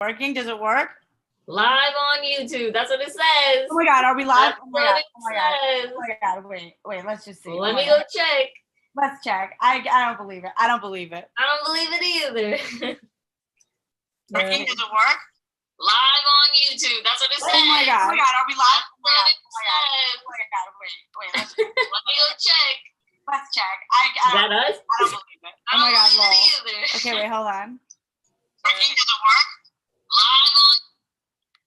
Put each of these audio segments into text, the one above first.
Working? Does it work? Live on YouTube. That's what it says. Oh my God, are we live? That's what it says. Oh my God, wait, let's just see. Let me go check. Let's check. I don't believe it. I don't believe it. I don't believe it either. Working? Does it work? Live on YouTube. That's what it says. Oh my God. Are we live? Oh my God, wait, let's Let me go check. Let's check. Is that us? I don't believe it. Oh my God, lol. Okay, wait, hold on. Working? Does it work? Live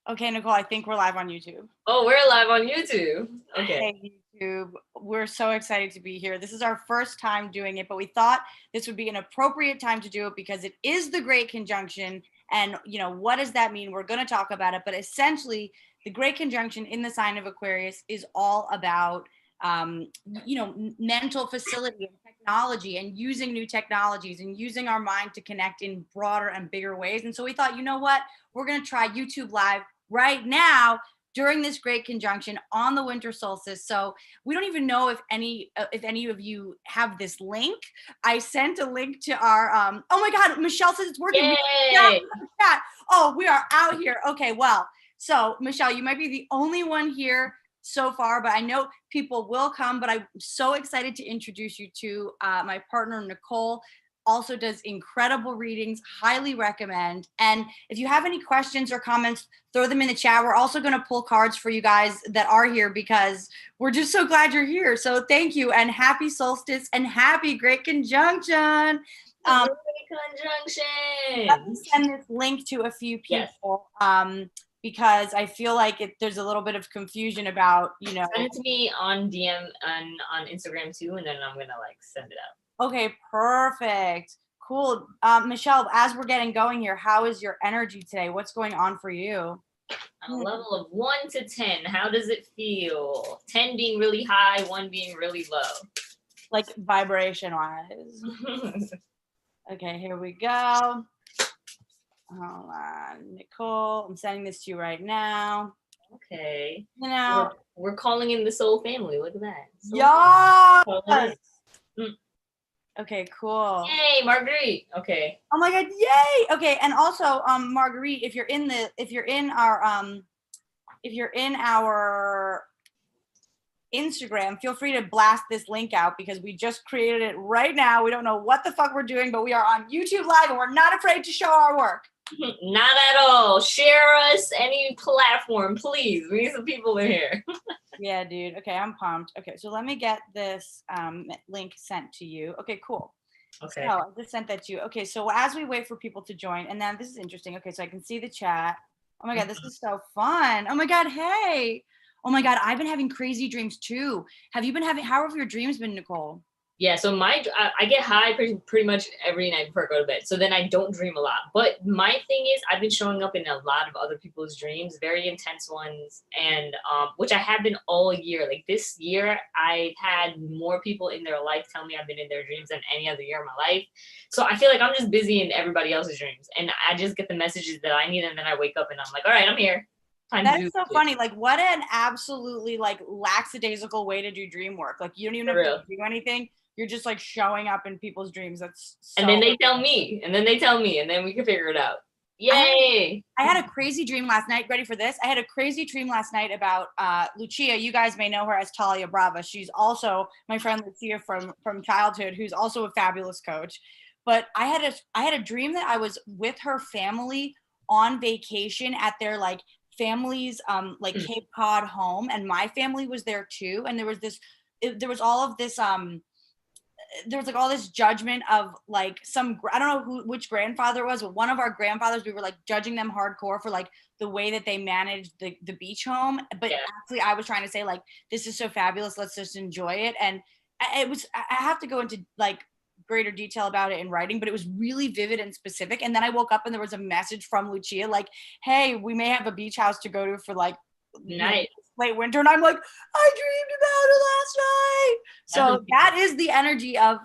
on. Okay, Nicole, I think we're live on YouTube. Oh, we're live on YouTube. Okay. Hey, YouTube. We're so excited to be here. This is our first time doing it, but we thought this would be an appropriate time to do it because it is the Great Conjunction. And, you know, what does that mean? We're going to talk about it. But essentially, the Great Conjunction in the sign of Aquarius is all about, mental facility and technology and using new technologies and using our mind to connect in broader and bigger ways. And so we thought, you know what? We're going to try YouTube Live right now during this Great Conjunction on the winter solstice. So we don't even know if any of you have this link. I sent a link to our oh my God, Michelle says it's working. Yay! Oh, we are out here. Okay, well, so Michelle, you might be the only one here so far, but I know people will come. But I'm so excited to introduce you to my partner Nicole. Also does incredible readings, highly recommend. And if you have any questions or comments, throw them in the chat. We're also going to pull cards for you guys that are here because we're just so glad you're here. So thank you, and happy solstice and happy Great Conjunction. Great Conjunction. Let me send this link to a few people. Yes. Because I feel like there's a little bit of confusion about, Send it to me on DM on Instagram too, and then I'm going to send it out. Okay, perfect. Cool. Michelle, as we're getting going here, how is your energy today? What's going on for you? On a level of 1 to 10, how does it feel? 10 being really high, 1 being really low. Like vibration-wise. Okay, here we go. Hold on, Nicole. I'm sending this to you right now. Okay. You know, we're calling in the soul family. Look at that. Yes. Okay, cool. Yay, Marguerite. Okay. Oh my God, yay. Okay, and also, Marguerite, if you're in our Instagram, feel free to blast this link out because we just created it right now. We don't know what the fuck we're doing, but we are on YouTube Live and we're not afraid to show our work. Not at all. Share us any platform, please. We need some people in here. Yeah, dude. Okay, I'm pumped. Okay, so let me get this link sent to you. Okay, cool. Okay. So I just sent that to you. Okay, so as we wait for people to join, and then this is interesting. Okay, so I can see the chat. Oh my God, this is so fun. Oh my God, hey. Oh my God, I've been having crazy dreams too. How have your dreams been, Nicole? Yeah, so I get high pretty much every night before I go to bed. So then I don't dream a lot. But my thing is, I've been showing up in a lot of other people's dreams, very intense ones, and which I have been all year. Like this year, I've had more people in their life tell me I've been in their dreams than any other year of my life. So I feel like I'm just busy in everybody else's dreams, and I just get the messages that I need, and then I wake up and I'm like, all right, I'm here. That is so funny. Like, what an absolutely lackadaisical way to do dream work. Like, you don't even have to do anything. You're just showing up in people's dreams. That's so and then they tell me, and then we can figure it out. Yay! I had a crazy dream last night. Ready for this? I had a crazy dream last night about Lucia. You guys may know her as Talia Brava. She's also my friend Lucia from childhood, who's also a fabulous coach. But I had a dream that I was with her family on vacation at their family's Cape Cod home, and my family was there too. And there was all this judgment of I don't know which grandfather it was, but one of our grandfathers, we were judging them hardcore for the way that they managed the beach home. But actually I was trying to say this is so fabulous, let's just enjoy it. And I have to go into greater detail about it in writing, but it was really vivid and specific. And then I woke up and there was a message from Lucia hey, we may have a beach house to go to for nice. late winter, and I'm like, I dreamed about it last night. So that is the energy of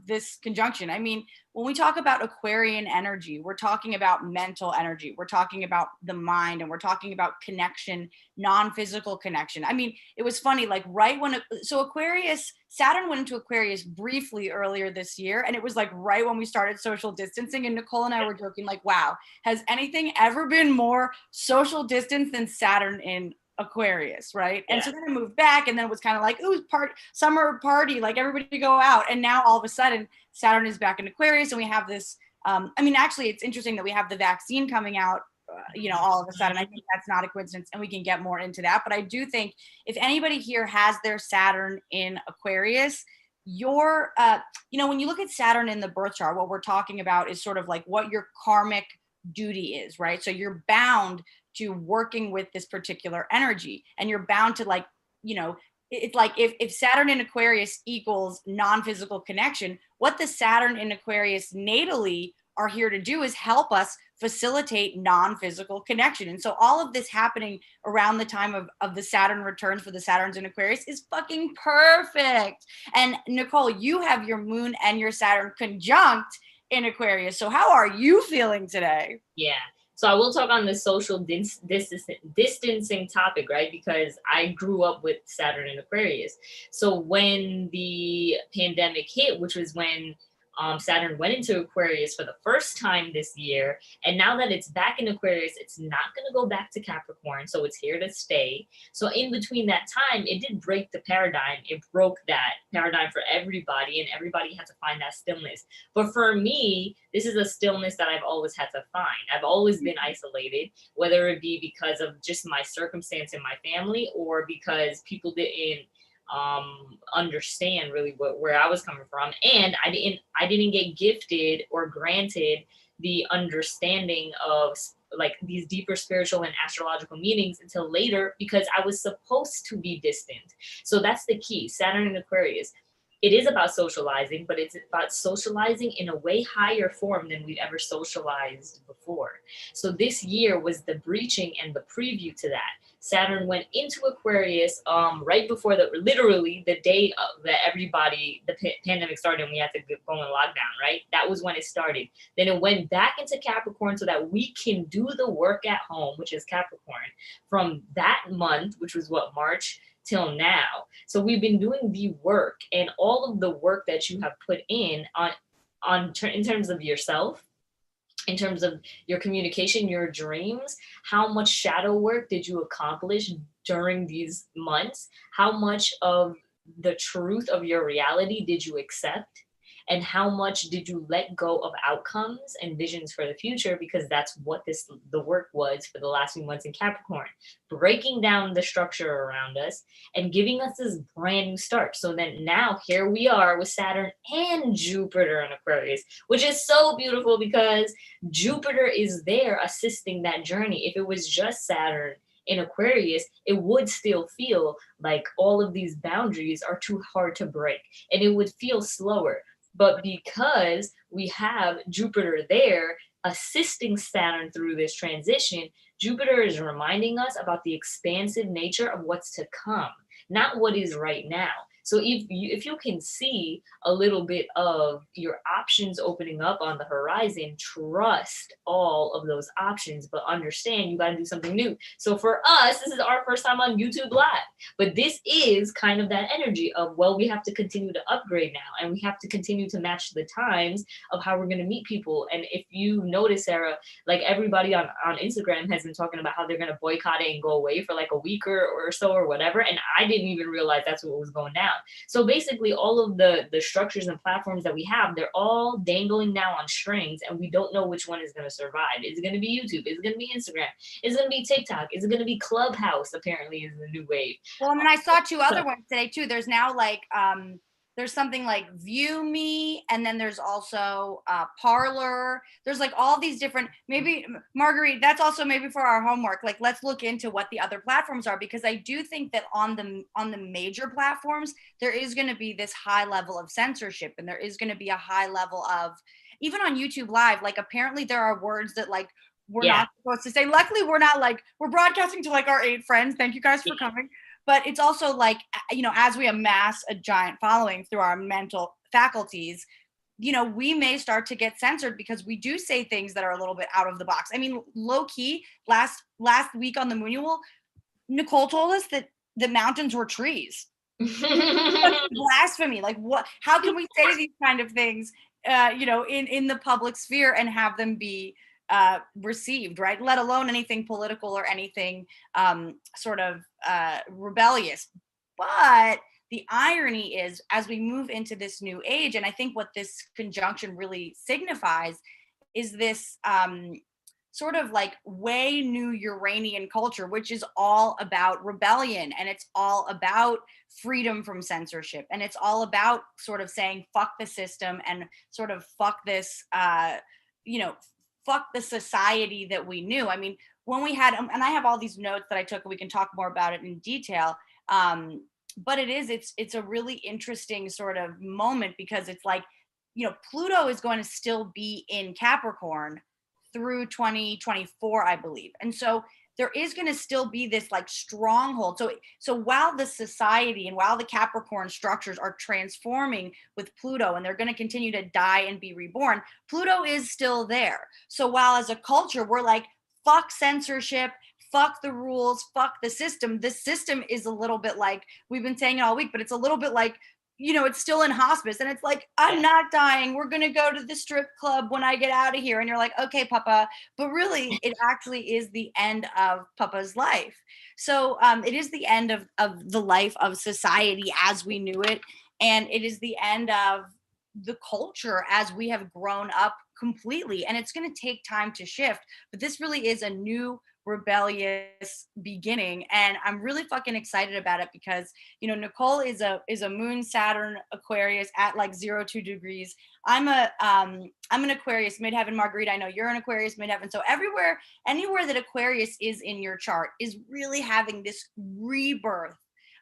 this conjunction. I mean, when we talk about Aquarian energy, we're talking about mental energy, we're talking about the mind, and we're talking about connection, non-physical connection. I mean, it was funny, like right when Aquarius, Saturn went into Aquarius briefly earlier this year, and it was like right when we started social distancing, and Nicole and I were joking like, wow, has anything ever been more social distance than Saturn in Aquarius, right? And so then it moved back, and then it was kind of like, ooh, summer party, like everybody go out. And now all of a sudden Saturn is back in Aquarius, and we have this I mean, actually it's interesting that we have the vaccine coming out, all of a sudden. I think that's not a coincidence, and we can get more into that. But I do think if anybody here has their Saturn in Aquarius, your when you look at Saturn in the birth chart, what we're talking about is sort of like what your karmic duty is, right? So you're bound to working with this particular energy, and you're bound to it's like if Saturn in Aquarius equals non-physical connection, what the Saturn in Aquarius natally are here to do is help us facilitate non-physical connection. And so all of this happening around the time of the Saturn returns for the Saturns in Aquarius is fucking perfect. And Nicole, you have your moon and your Saturn conjunct in Aquarius. So how are you feeling today? Yeah. So I will talk on the social distancing topic, right? Because I grew up with Saturn in Aquarius. So when the pandemic hit, which was when Saturn went into Aquarius for the first time this year, and now that it's back in Aquarius, it's not going to go back to Capricorn, so it's here to stay. So in between that time, it did break the paradigm. It broke that paradigm for everybody, and everybody had to find that stillness. But for me, this is a stillness that I've always had to find. I've always been isolated, whether it be because of just my circumstance in my family, or because people didn't understand really where I was coming from, and I didn't get gifted or granted the understanding of like these deeper spiritual and astrological meanings until later, because I was supposed to be distant. So that's the key. Saturn in Aquarius, it is about socializing, but it's about socializing in a way higher form than we've ever socialized before. So this year was the breaching and the preview to that. Saturn went into Aquarius right before literally the day that the pandemic started and we had to go in lockdown, right? That was when it started. Then it went back into Capricorn so that we can do the work at home, which is Capricorn, from that month, which was March, till now. So we've been doing the work, and all of the work that you have put in in terms of yourself, in terms of your communication, your dreams, how much shadow work did you accomplish during these months? How much of the truth of your reality did you accept? And how much did you let go of outcomes and visions for the future? Because that's what the work was for the last few months in Capricorn, breaking down the structure around us and giving us this brand new start. So then now here we are with Saturn and Jupiter in Aquarius, which is so beautiful because Jupiter is there assisting that journey. If it was just Saturn in Aquarius, it would still feel like all of these boundaries are too hard to break, and it would feel slower. But because we have Jupiter there assisting Saturn through this transition, Jupiter is reminding us about the expansive nature of what's to come, not what is right now. So if you can see a little bit of your options opening up on the horizon, trust all of those options, but understand you got to do something new. So for us, this is our first time on YouTube Live, but this is kind of that energy of, well, we have to continue to upgrade now, and we have to continue to match the times of how we're going to meet people. And if you notice, Sara, like everybody on Instagram has been talking about how they're going to boycott it and go away for like a week or so or whatever. And I didn't even realize that's what was going down. So basically all of the structures and platforms that we have, they're all dangling now on strings, and we don't know which one is going to survive. Is it going to be YouTube? Is it going to be Instagram? Is it going to be TikTok? Is it going to be Clubhouse? Apparently is the new wave. Well, and then I saw two other ones today too. There's now like there's something like View Me, and then there's also Parlor. There's like all these different, maybe Marguerite, that's also maybe for our homework. Like, let's look into what the other platforms are, because I do think that on the major platforms, there is going to be this high level of censorship, and there is going to be a high level of, even on YouTube Live, like apparently there are words that like we're not supposed to say. Luckily, we're not like, we're broadcasting to like our 8 friends. Thank you guys for coming. But it's also like, you know, as we amass a giant following through our mental faculties, you know, we may start to get censored because we do say things that are a little bit out of the box. I mean, low key, last week on the Moonual, Nicole told us that the mountains were trees. Blasphemy. Like, what? How can we say these kind of things, you know, in the public sphere and have them be received, right? Let alone anything political or anything sort of rebellious. But the irony is, as we move into this new age, and I think what this conjunction really signifies is this sort of like way new Uranian culture, which is all about rebellion, and it's all about freedom from censorship, and it's all about sort of saying fuck the system and sort of fuck this, you know, fuck the society that we knew. I mean, when we had, and I have all these notes that I took, and we can talk more about it in detail. But it's a really interesting sort of moment, because it's like, you know, Pluto is going to still be in Capricorn through 2024, I believe. And so there is going to still be this like stronghold. So while the society and while the Capricorn structures are transforming with Pluto, and they're going to continue to die and be reborn, Pluto is still there. So while as a culture we're like, fuck censorship, fuck the rules, fuck the system is a little bit like, we've been saying it all week, but it's a little bit like, you know, it's still in hospice, and it's like, I'm not dying, we're gonna go to the strip club when I get out of here, and you're like, okay, Papa, but really it actually is the end of Papa's life. So it is the end of the life of society as we knew it, and it is the end of the culture as we have grown up completely, and it's going to take time to shift, but this really is a new rebellious beginning, and I'm really fucking excited about it, because, you know, Nicole is a moon Saturn Aquarius at like 0 2 degrees. I'm an Aquarius midheaven, Marguerite, I know you're an Aquarius midheaven. So anywhere that Aquarius is in your chart is really having this rebirth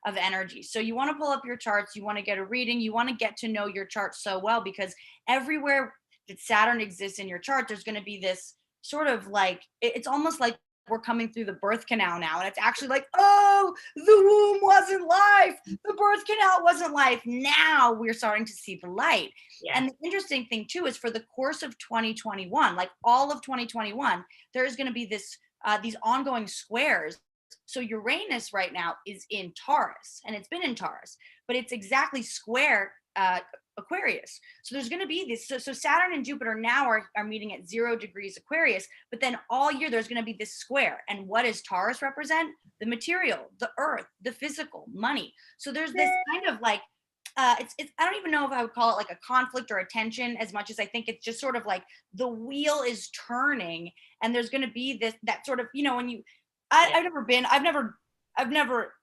of energy. So you want to pull up your charts, you want to get a reading, you want to get to know your chart so well, because everywhere that Saturn exists in your chart, there's going to be this sort of like, it's almost like we're coming through the birth canal now, and it's actually like, oh, the womb wasn't life, the birth canal wasn't life, now we're starting to see the light. And the interesting thing too is, for the course of 2021, like all of 2021, there's going to be this these ongoing squares. So Uranus right now is in Taurus, and it's been in Taurus, but it's exactly square Aquarius. So there's going to be this. So Saturn and Jupiter now are meeting at 0 degrees Aquarius, but then all year there's going to be this square. And what does Taurus represent? The material, the earth, the physical, money. So there's this kind of like, it's I don't even know if I would call it like a conflict or a tension, as much as I think it's just sort of like the wheel is turning, and there's going to be this, that sort of, you know, when you, I've never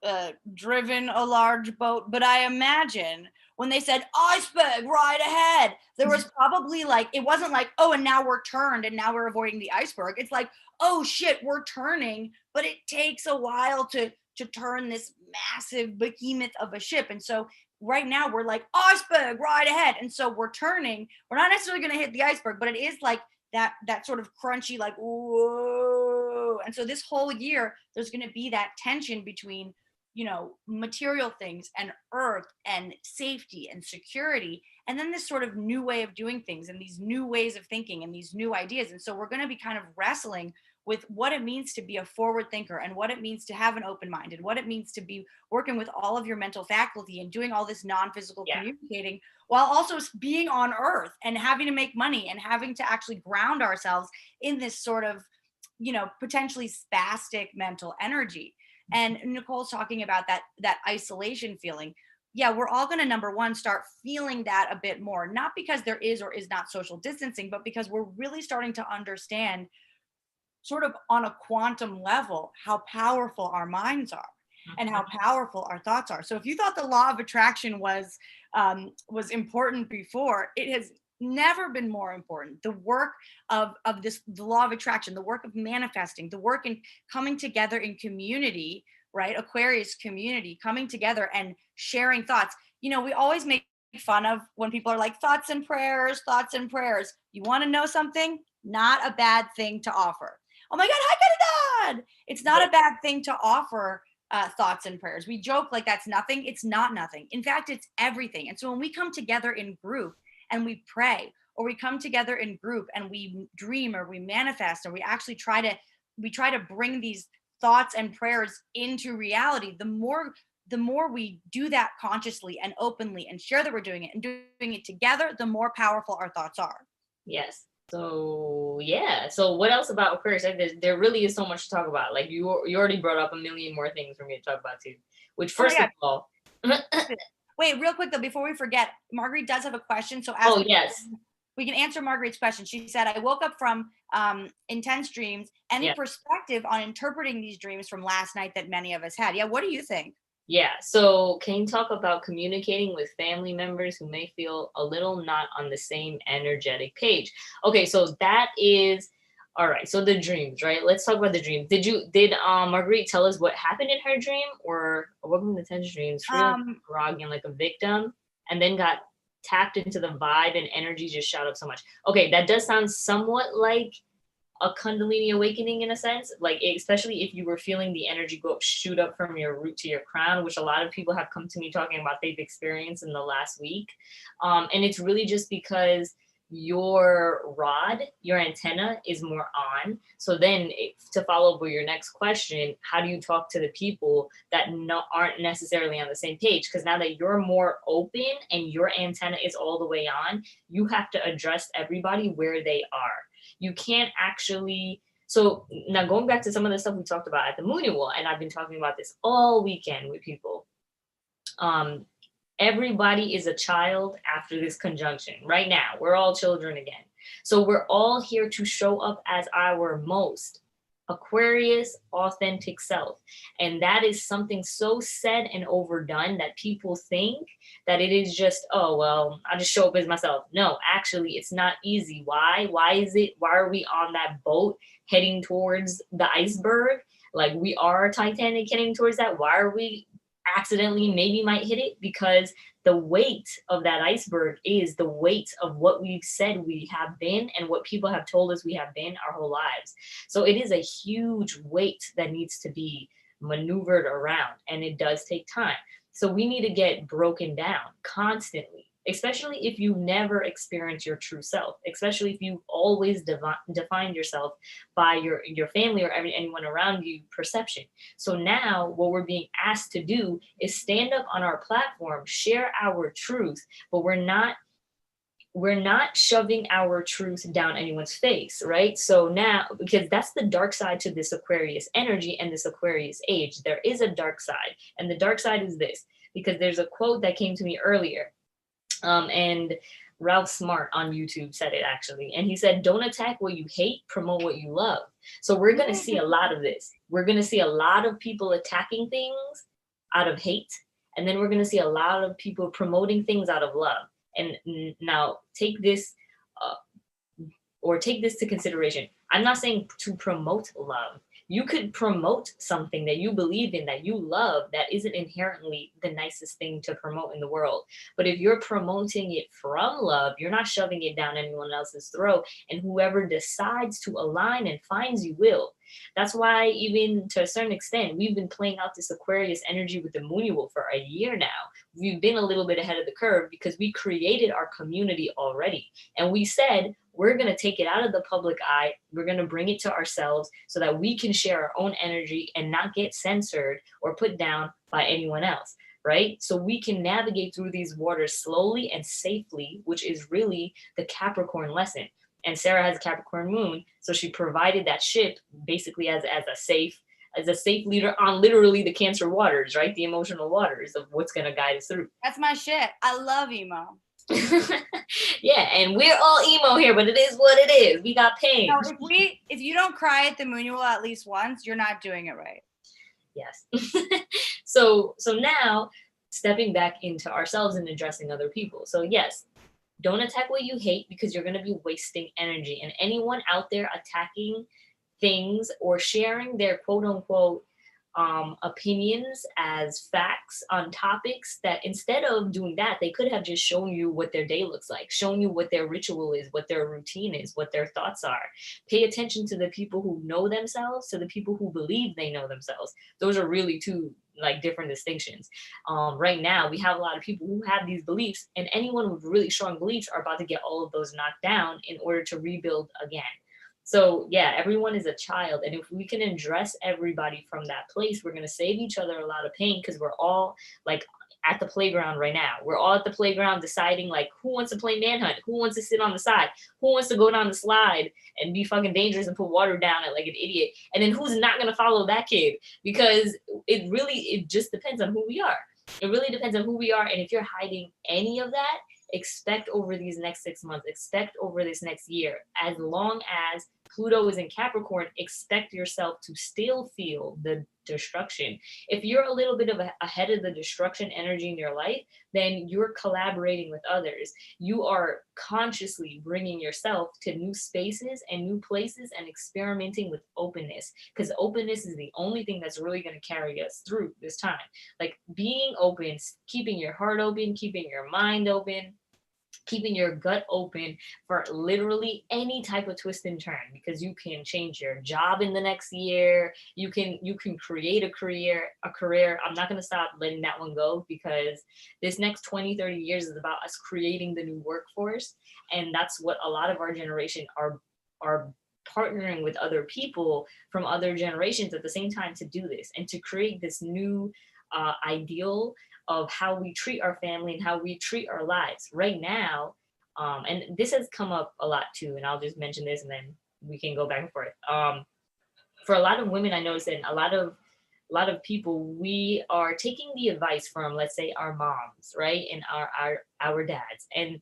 driven a large boat, but I imagine when they said iceberg right ahead, there was probably like, it wasn't like, oh, and now we're turned and now we're avoiding the iceberg. It's like, oh shit, we're turning, but it takes a while to turn this massive behemoth of a ship. And so right now we're like, iceberg right ahead. And so we're turning. We're not necessarily going to hit the iceberg, but it is like that sort of crunchy, like, whoa. And so this whole year, there's going to be that tension between, you know, material things and earth and safety and security, and then this sort of new way of doing things and these new ways of thinking and these new ideas. And so we're going to be kind of wrestling with what it means to be a forward thinker, and what it means to have an open mind, and what it means to be working with all of your mental faculty and doing all this non-physical communicating, while also being on earth and having to make money and having to actually ground ourselves in this sort of, you know, potentially spastic mental energy. And Nicole's talking about that isolation feeling. Yeah, we're all going to, number one, start feeling that a bit more, not because there is or is not social distancing, but because we're really starting to understand, sort of on a quantum level, how powerful our minds are and how powerful our thoughts are. So if you thought the law of attraction was important before, it has never been more important. The work of the law of attraction, the work of manifesting, the work in coming together in community, right? Aquarius community, coming together and sharing thoughts. You know, we always make fun of when people are like, thoughts and prayers, thoughts and prayers. You want to know something? Not a bad thing to offer. oh my God, hi, Caridad. It's not a bad thing to offer thoughts and prayers. We joke like that's nothing. It's not nothing. In fact, it's everything. And so when we come together in group and we pray, or we come together in group and we dream or we manifest, or we actually try to bring these thoughts and prayers into reality, the more we do that consciously and openly and share that we're doing it and doing it together, the more powerful our thoughts are. Yes. So yeah. So what else about Aquarius? Like, there really is so much to talk about. Like you already brought up a million more things for me to talk about too. Which Oh my first of God. all, Wait, real quick though, before we forget, Marguerite does have a question. So oh yes, we can answer Marguerite's question. She said, I woke up from intense dreams. Any yeah. perspective on interpreting these dreams from last night that many of us had? Yeah, what do you think? Yeah. So can you talk about communicating with family members who may feel a little not on the same energetic page? Okay, so that is all right. So the dreams, right? Let's talk about the dreams. Did Marguerite tell us what happened in her dream, or welcome to intense dreams, feeling Um, groggy and like a victim, and then got tapped into the vibe and energy just shot up so much. Okay, that does sound somewhat like a Kundalini awakening in a sense, like especially if you were feeling the energy go up, shoot up from your root to your crown, which a lot of people have come to me talking about they've experienced in the last week. And it's really just because your rod, your antenna is more on. So then to follow up with your next question, how do you talk to the people that aren't necessarily on the same page? Because now that you're more open and your antenna is all the way on, you have to address everybody where they are. You can't actually. So now going back to some of the stuff we talked about at the Moonual, and I've been talking about this all weekend with people. Everybody is a child after this conjunction. Right now, we're all children again. So we're all here to show up as our most Aquarius authentic self. And that is something so said and overdone that people think that it is just, oh, well, I'll just show up as myself. No, actually, it's not easy. Why? Why are we on that boat heading towards the iceberg? Like we are Titanic heading towards that. Why are we accidentally maybe might hit it? Because the weight of that iceberg is the weight of what we've said we have been and what people have told us we have been our whole lives. So it is a huge weight that needs to be maneuvered around, and it does take time. So we need to get broken down constantly, especially if you never experience your true self, especially if you always defined yourself by your family or anyone around you perception. So now what we're being asked to do is stand up on our platform, share our truth, but we're not shoving our truth down anyone's face, right? So now, because that's the dark side to this Aquarius energy and this Aquarius age, there is a dark side. And the dark side is this, because there's a quote that came to me earlier. And Ralph Smart on YouTube said it actually. And he said, don't attack what you hate, promote what you love. So we're going to see a lot of this. We're going to see a lot of people attacking things out of hate. And then we're going to see a lot of people promoting things out of love. And now take this to consideration. I'm not saying to promote love. You could promote something that you believe in, that you love, that isn't inherently the nicest thing to promote in the world. But if you're promoting it from love, you're not shoving it down anyone else's throat. And whoever decides to align and finds you will. That's why, even to a certain extent, we've been playing out this Aquarius energy with the Moonual for a year now. We've been a little bit ahead of the curve because we created our community already. And we said, we're going to take it out of the public eye. We're going to bring it to ourselves so that we can share our own energy and not get censored or put down by anyone else, right? So we can navigate through these waters slowly and safely, which is really the Capricorn lesson. And Sara has a Capricorn moon, so she provided that ship basically as a safe leader on literally the Cancer waters, right? The emotional waters of what's going to guide us through. That's my shit. I love emo. Yeah, and we're all emo here, but it is what it is. We got pain. No, if you don't cry at the Moonual at least once, you're not doing it right. Yes. So now stepping back into ourselves and addressing other people. So yes, don't attack what you hate, because you're going to be wasting energy. And anyone out there attacking things or sharing their quote unquote opinions as facts on topics, that instead of doing that, they could have just shown you what their day looks like, shown you what their ritual is, what their routine is, what their thoughts are. Pay attention to the people who know themselves, to the people who believe they know themselves. Those are really two like different distinctions. Right now, we have a lot of people who have these beliefs, and anyone with really strong beliefs are about to get all of those knocked down in order to rebuild again. So yeah, everyone is a child, and if we can address everybody from that place, we're going to save each other a lot of pain, because we're all like at the playground right now. We're all at the playground deciding like who wants to play manhunt, who wants to sit on the side, who wants to go down the slide and be fucking dangerous and put water down it like an idiot, and then who's not going to follow that kid, because it just depends on who we are. It really depends on who we are, and if you're hiding any of that, expect over these next 6 months, expect over this next year, as long as Pluto is in Capricorn, expect yourself to still feel the destruction. If you're a little bit of ahead of the destruction energy in your life, then you're collaborating with others. You are consciously bringing yourself to new spaces and new places and experimenting with openness, because openness is the only thing that's really going to carry us through this time. Like being open, keeping your heart open, keeping your mind open, keeping your gut open for literally any type of twist and turn, because you can change your job in the next year. You can create a career. I'm not going to stop letting that one go, because this next 20-30 years is about us creating the new workforce, and that's what a lot of our generation are partnering with other people from other generations at the same time to do this and to create this new ideal of how we treat our family and how we treat our lives right now. And this has come up a lot too, and I'll just mention this and then we can go back and forth. For a lot of women, I noticed that a lot of people, we are taking the advice from, let's say, our moms, right, and our dads, and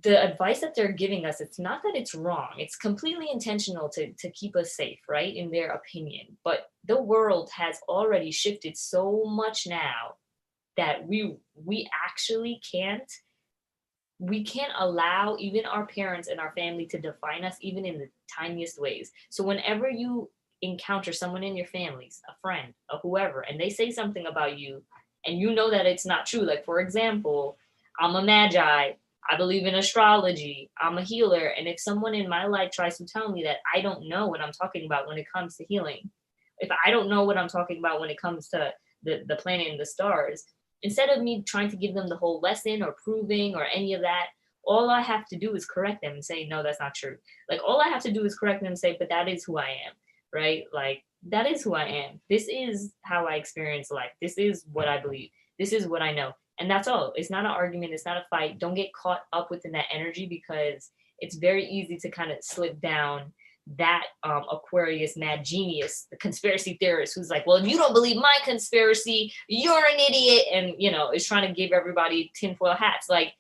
the advice that they're giving us, it's not that it's wrong. It's completely intentional to keep us safe, right? In their opinion. But the world has already shifted so much now that we actually can't allow even our parents and our family to define us, even in the tiniest ways. So whenever you encounter someone in your families, a friend, a whoever, and they say something about you and you know that it's not true, like for example, I'm a magi, I believe in astrology, I'm a healer. And if someone in my life tries to tell me that I don't know what I'm talking about when it comes to healing, if I don't know what I'm talking about when it comes to the planet and the stars, instead of me trying to give them the whole lesson or proving or any of that, all I have to do is correct them and say, no, that's not true. Like all I have to do is correct them and say, but that is who I am, right? Like that is who I am. This is how I experience life. This is what I believe. This is what I know. And that's all. It's not an argument. It's not a fight. Don't get caught up within that energy, because it's very easy to kind of slip down that Aquarius mad genius, the conspiracy theorist who's like, well, if you don't believe my conspiracy, you're an idiot. And, is trying to give everybody tinfoil hats. Like,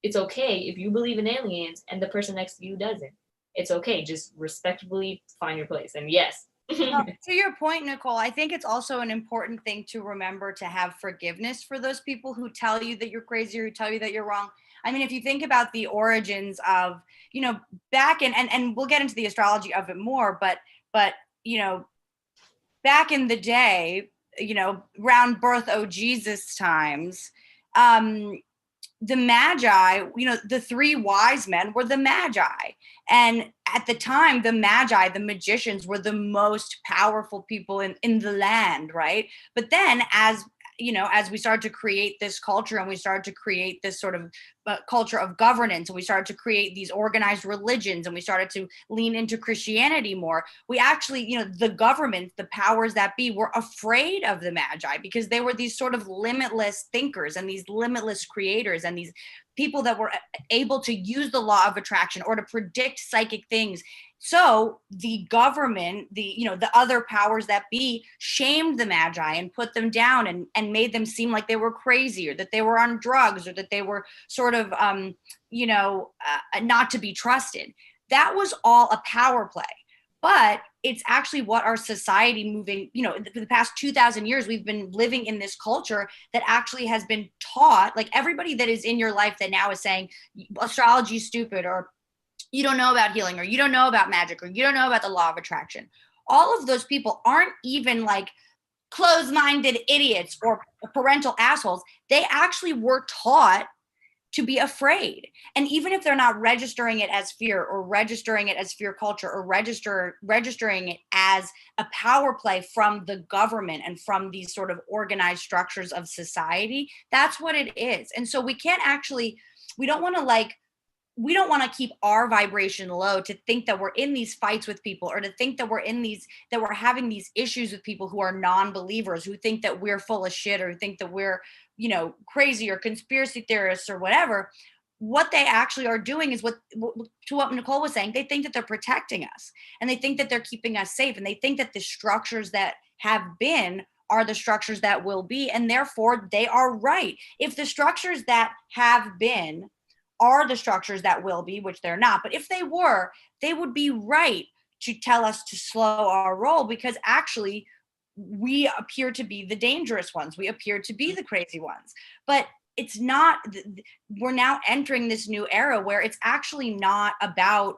it's okay if you believe in aliens and the person next to you doesn't. It's okay. Just respectfully find your place. And yes. Well, to your point, Nicole, I think it's also an important thing to remember to have forgiveness for those people who tell you that you're crazy or who tell you that you're wrong. I mean, if you think about the origins of, back in, and we'll get into the astrology of it more, but, back in the day, around birth, oh, Jesus times, the magi, the three wise men were the magi. And at the time, the magi, the magicians, were the most powerful people in the land, right? But then as we started to create this culture and we started to create this sort of culture of governance, and we started to create these organized religions, and we started to lean into Christianity more, we actually, the government, the powers that be, were afraid of the magi, because they were these sort of limitless thinkers and these limitless creators and these people that were able to use the law of attraction or to predict psychic things. So the government, the other powers that be, shamed the magi and put them down and made them seem like they were crazy, or that they were on drugs, or that they were sort of, not to be trusted. That was all a power play. But it's actually what our society moving, for the past 2,000 years, we've been living in this culture that actually has been taught, like everybody that is in your life that now is saying astrology is stupid, or you don't know about healing, or you don't know about magic, or you don't know about the law of attraction. all of those people aren't even like closed-minded idiots or parental assholes. They actually were taught to be afraid. And even if they're not registering it as fear or registering it as fear culture or registering it as a power play from the government and from these sort of organized structures of society, that's what it is. And so we can't actually, we don't want to like, we don't want to keep our vibration low to think that we're in these fights with people, or to think that we're in these, that we're having these issues with people who are non-believers, who think that we're full of shit, or who think that we're, you know, crazy or conspiracy theorists or whatever. What they actually are doing is what, to what Nicole was saying, they think that they're protecting us, and they think that they're keeping us safe, and they think that the structures that have been are the structures that will be, and therefore they are right. If the structures that have been are the structures that will be, which they're not, but if they were, they would be right to tell us to slow our roll, because actually we appear to be the dangerous ones. We appear to be the crazy ones. But it's not, we're now entering this new era where it's actually not about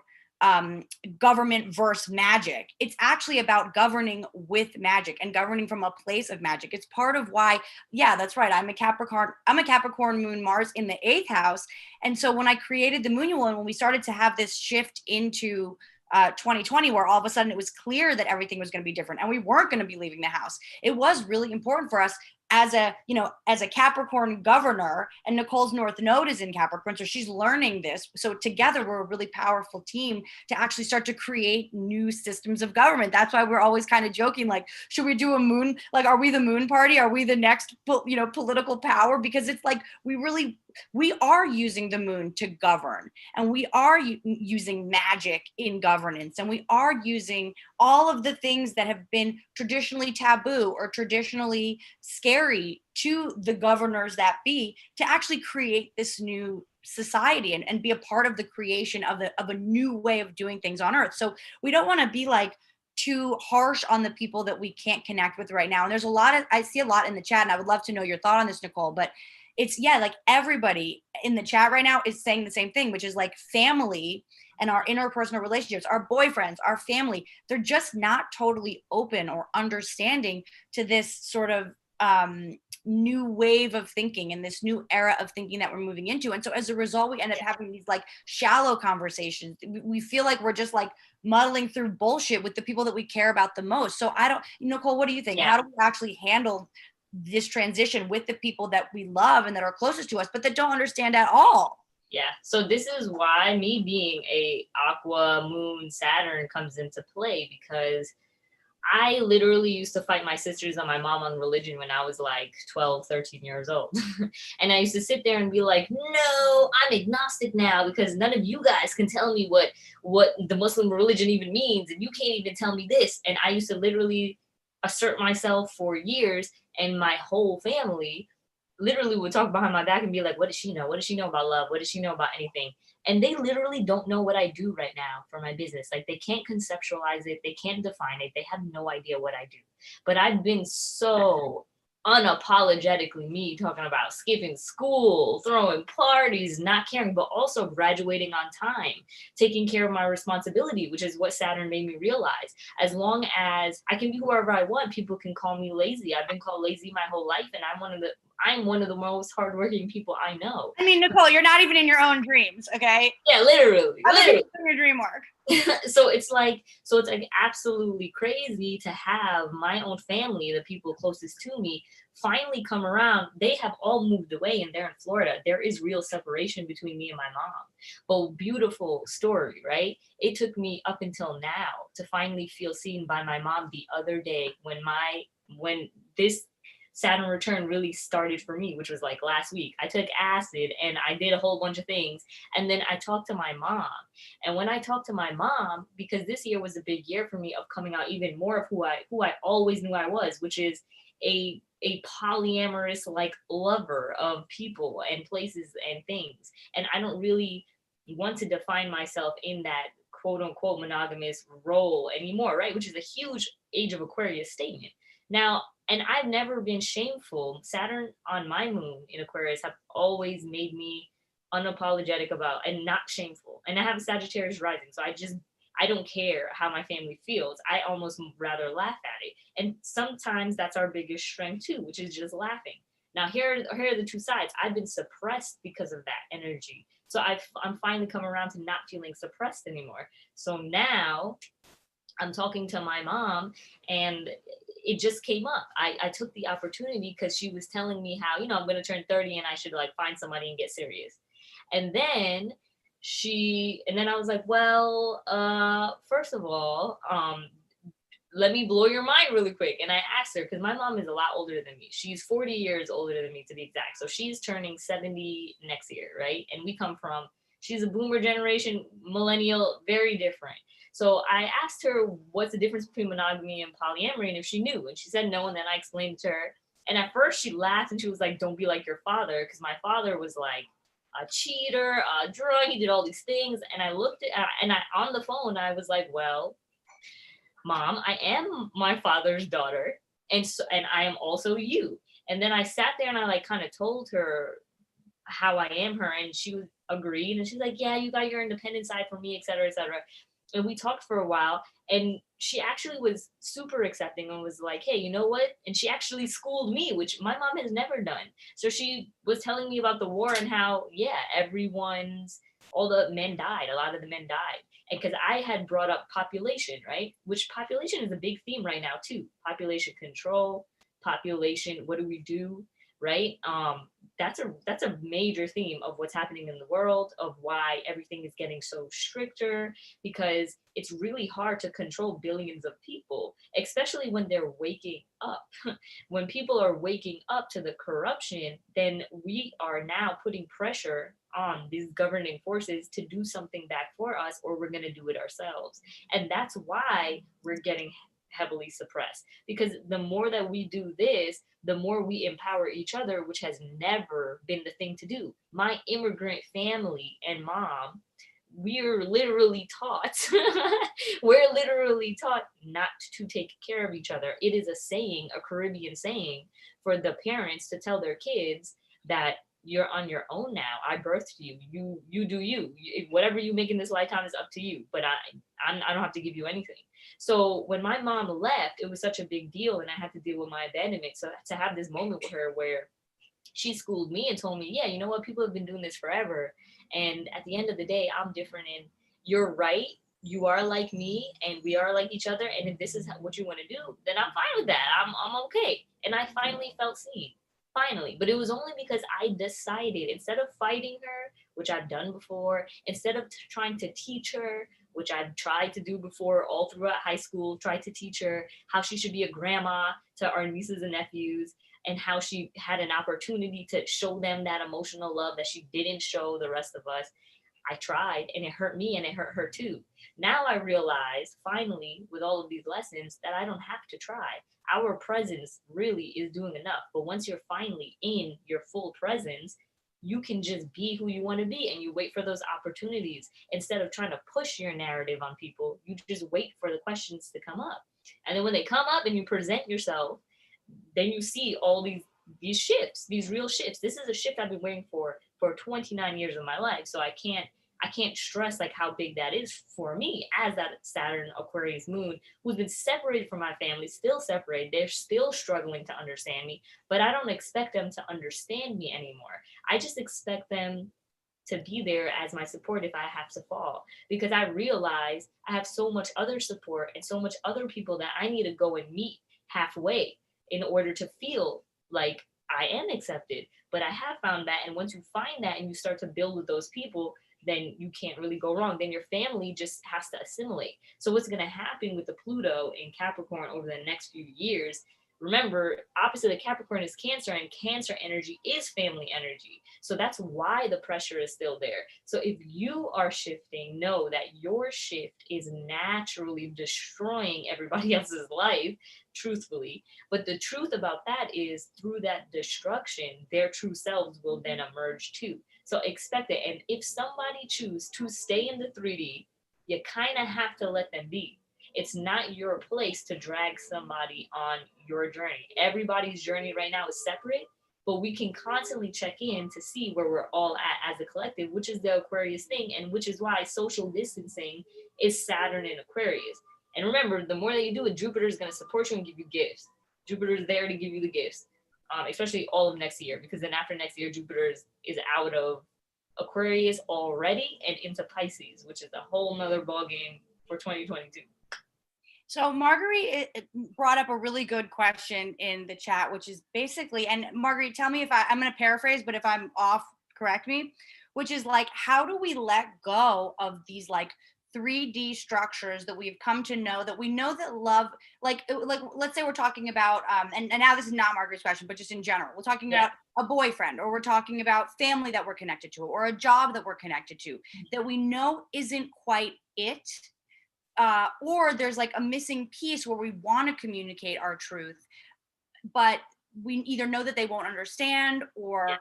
government versus magic. It's actually about governing with magic and governing from a place of magic. It's part of why, yeah, that's right. I'm a Capricorn moon, Mars in the 8th house. And so when I created the Moonual, and when we started to have this shift into 2020, where all of a sudden it was clear that everything was going to be different and we weren't going to be leaving the house, it was really important for us as a, you know, as a Capricorn governor, and Nicole's North Node is in Capricorn, so she's learning this. So together we're a really powerful team to actually start to create new systems of government. That's why we're always kind of joking, like, should we do a moon, like, are we the moon party? Are we the next, you know, political power? Because it's like, we are using the moon to govern, and we are using magic in governance, and we are using all of the things that have been traditionally taboo or traditionally scary to the governors that be, to actually create this new society and be a part of the creation of a new way of doing things on earth. So we don't want to be like too harsh on the people that we can't connect with right now. And there's a lot of, I see a lot in the chat, and I would love to know your thought on this, Nicole, but it's, yeah, like everybody in the chat right now is saying the same thing, which is like family and our interpersonal relationships, our boyfriends, our family, they're just not totally open or understanding to this sort of new wave of thinking and this new era of thinking that we're moving into. And so as a result, we end up having these like shallow conversations. We feel like we're just like muddling through bullshit with the people that we care about the most. So I don't, Nicole, what do you think? Yeah. How do we actually handle this transition with the people that we love and that are closest to us, but that don't understand at all? Yeah, so this is why me being a Aqua, Moon, Saturn comes into play, because I literally used to fight my sisters and my mom on religion when I was like 12, 13 years old. And I used to sit there and be like, no, I'm agnostic now because none of you guys can tell me what the Muslim religion even means. And you can't even tell me this. And I used to literally assert myself for years, and my whole family literally would talk behind my back and be like, what does she know? What does she know about love? What does she know about anything? And they literally don't know what I do right now for my business. Like, they can't conceptualize it. They can't define it. They have no idea what I do. But I've been so unapologetically me, talking about skipping school, throwing parties, not caring, but also graduating on time, taking care of my responsibility, which is what Saturn made me realize. As long as I can be whoever I want, people can call me lazy. I've been called lazy my whole life, and I'm one of the most hardworking people I know. I mean, Nicole, you're not even in your own dreams, okay? Yeah, literally. Doing your dream work. So it's like absolutely crazy to have my own family, the people closest to me, finally come around. They have all moved away and they're in Florida. There is real separation between me and my mom. But beautiful story, right? It took me up until now to finally feel seen by my mom the other day when this Saturn return really started for me, which was like last week. I took acid and I did a whole bunch of things. And then I talked to my mom. And when I talked to my mom, because this year was a big year for me of coming out even more of who I always knew I was, which is a polyamorous like lover of people and places and things. And I don't really want to define myself in that quote unquote monogamous role anymore, right? Which is a huge Age of Aquarius statement. Now, and I've never been shameful. Saturn on my moon in Aquarius have always made me unapologetic about and not shameful. And I have a Sagittarius rising, so I don't care how my family feels. I almost rather laugh at it. And sometimes that's our biggest strength too, which is just laughing. Now here are the two sides. I've been suppressed because of that energy. So I'm finally come around to not feeling suppressed anymore. So now I'm talking to my mom, and it just came up. I took the opportunity because she was telling me how, I'm going to turn 30 and I should like find somebody and get serious. And then I was like, well, first of all, let me blow your mind really quick. And I asked her, because my mom is a lot older than me. She's 40 years older than me, to be exact. So she's turning 70 next year, right? And she's a boomer generation, millennial, very different. So I asked her what's the difference between monogamy and polyamory and if she knew. And she said no. And then I explained to her. And at first she laughed and she was like, don't be like your father. Because my father was like a cheater, a drug. He did all these things. And I looked at, on the phone, I was like, well, Mom, I am my father's daughter. And I am also you. And then I sat there and I like kind of told her how I am her. And she agreed. And she's like, yeah, you got your independent side from me, et cetera, et cetera. And we talked for a while, and she actually was super accepting and was like, hey, you know what? And she actually schooled me, which my mom has never done. So she was telling me about the war and how, yeah, all the men died. A lot of the men died. And because I had brought up population, right? Which population is a big theme right now too. Population control, population, what do we do, right? That's a major theme of what's happening in the world, of why everything is getting so stricter, because it's really hard to control billions of people, especially when they're waking up. When people are waking up to the corruption, then we are now putting pressure on these governing forces to do something back for us, or we're going to do it ourselves. And that's why we're getting heavily suppressed, because the more that we do this, the more we empower each other, which has never been the thing to do. My immigrant family and mom, we're literally taught not to take care of each other. It is a saying, a Caribbean saying, for the parents to tell their kids that you're on your own now. I birthed you. You do you. Whatever you make in this lifetime is up to you. But I don't have to give you anything. So when my mom left, it was such a big deal, and I had to deal with my abandonment. So to have this moment with her where she schooled me and told me, yeah, you know what? People have been doing this forever. And at the end of the day, I'm different, and you're right. You are like me, and we are like each other. And if this is what you want to do, then I'm fine with that. I'm okay. And I finally felt seen. Finally. But it was only because I decided, instead of fighting her, which I've done before, instead of trying to teach her, which I've tried to do before all throughout high school, tried to teach her how she should be a grandma to our nieces and nephews, and how she had an opportunity to show them that emotional love that she didn't show the rest of us. I tried, and it hurt me and it hurt her too. Now I realize, finally, with all of these lessons, that I don't have to try. Our presence really is doing enough. But once you're finally in your full presence, you can just be who you want to be, and you wait for those opportunities. Instead of trying to push your narrative on people, you just wait for the questions to come up. And then when they come up and you present yourself, then you see all these shifts, these real shifts. This is a shift I've been waiting for 29 years of my life. So I can't stress like how big that is for me as that Saturn Aquarius moon who's been separated from my family, still separated. They're still struggling to understand me, but I don't expect them to understand me anymore. I just expect them to be there as my support if I have to fall, because I realize I have so much other support and so much other people that I need to go and meet halfway in order to feel like I am accepted. But I have found that, and once you find that and you start to build with those people, then you can't really go wrong. Then your family just has to assimilate. So what's going to happen with the Pluto in Capricorn over the next few years? Remember, opposite of Capricorn is Cancer, and Cancer energy is family energy. So that's why the pressure is still there. So if you are shifting, know that your shift is naturally destroying everybody else's life, truthfully. But the truth about that is, through that destruction, their true selves will then emerge too. So expect it. And if somebody chooses to stay in the 3D, you kind of have to let them be. It's not your place to drag somebody on your journey. Everybody's journey right now is separate, but we can constantly check in to see where we're all at as a collective, which is the Aquarius thing, and which is why social distancing is Saturn in Aquarius. And remember, the more that you do it, Jupiter is going to support you and give you gifts. Jupiter is there to give you the gifts, especially all of next year, because then after next year, Jupiter is out of Aquarius already and into Pisces, which is a whole nother ballgame for 2022. So Marguerite brought up a really good question in the chat, which is basically, and Marguerite, tell me if I'm going to paraphrase, but if I'm off, correct me, which is like, how do we let go of these like 3D structures that we've come to know, that we know that love, like let's say we're talking about, and now this is not Marguerite's question, but just in general, we're talking about a boyfriend, or we're talking about family that we're connected to, or a job that we're connected to, that we know isn't quite it. Or there's like a missing piece where we want to communicate our truth, but we either know that they won't understand, or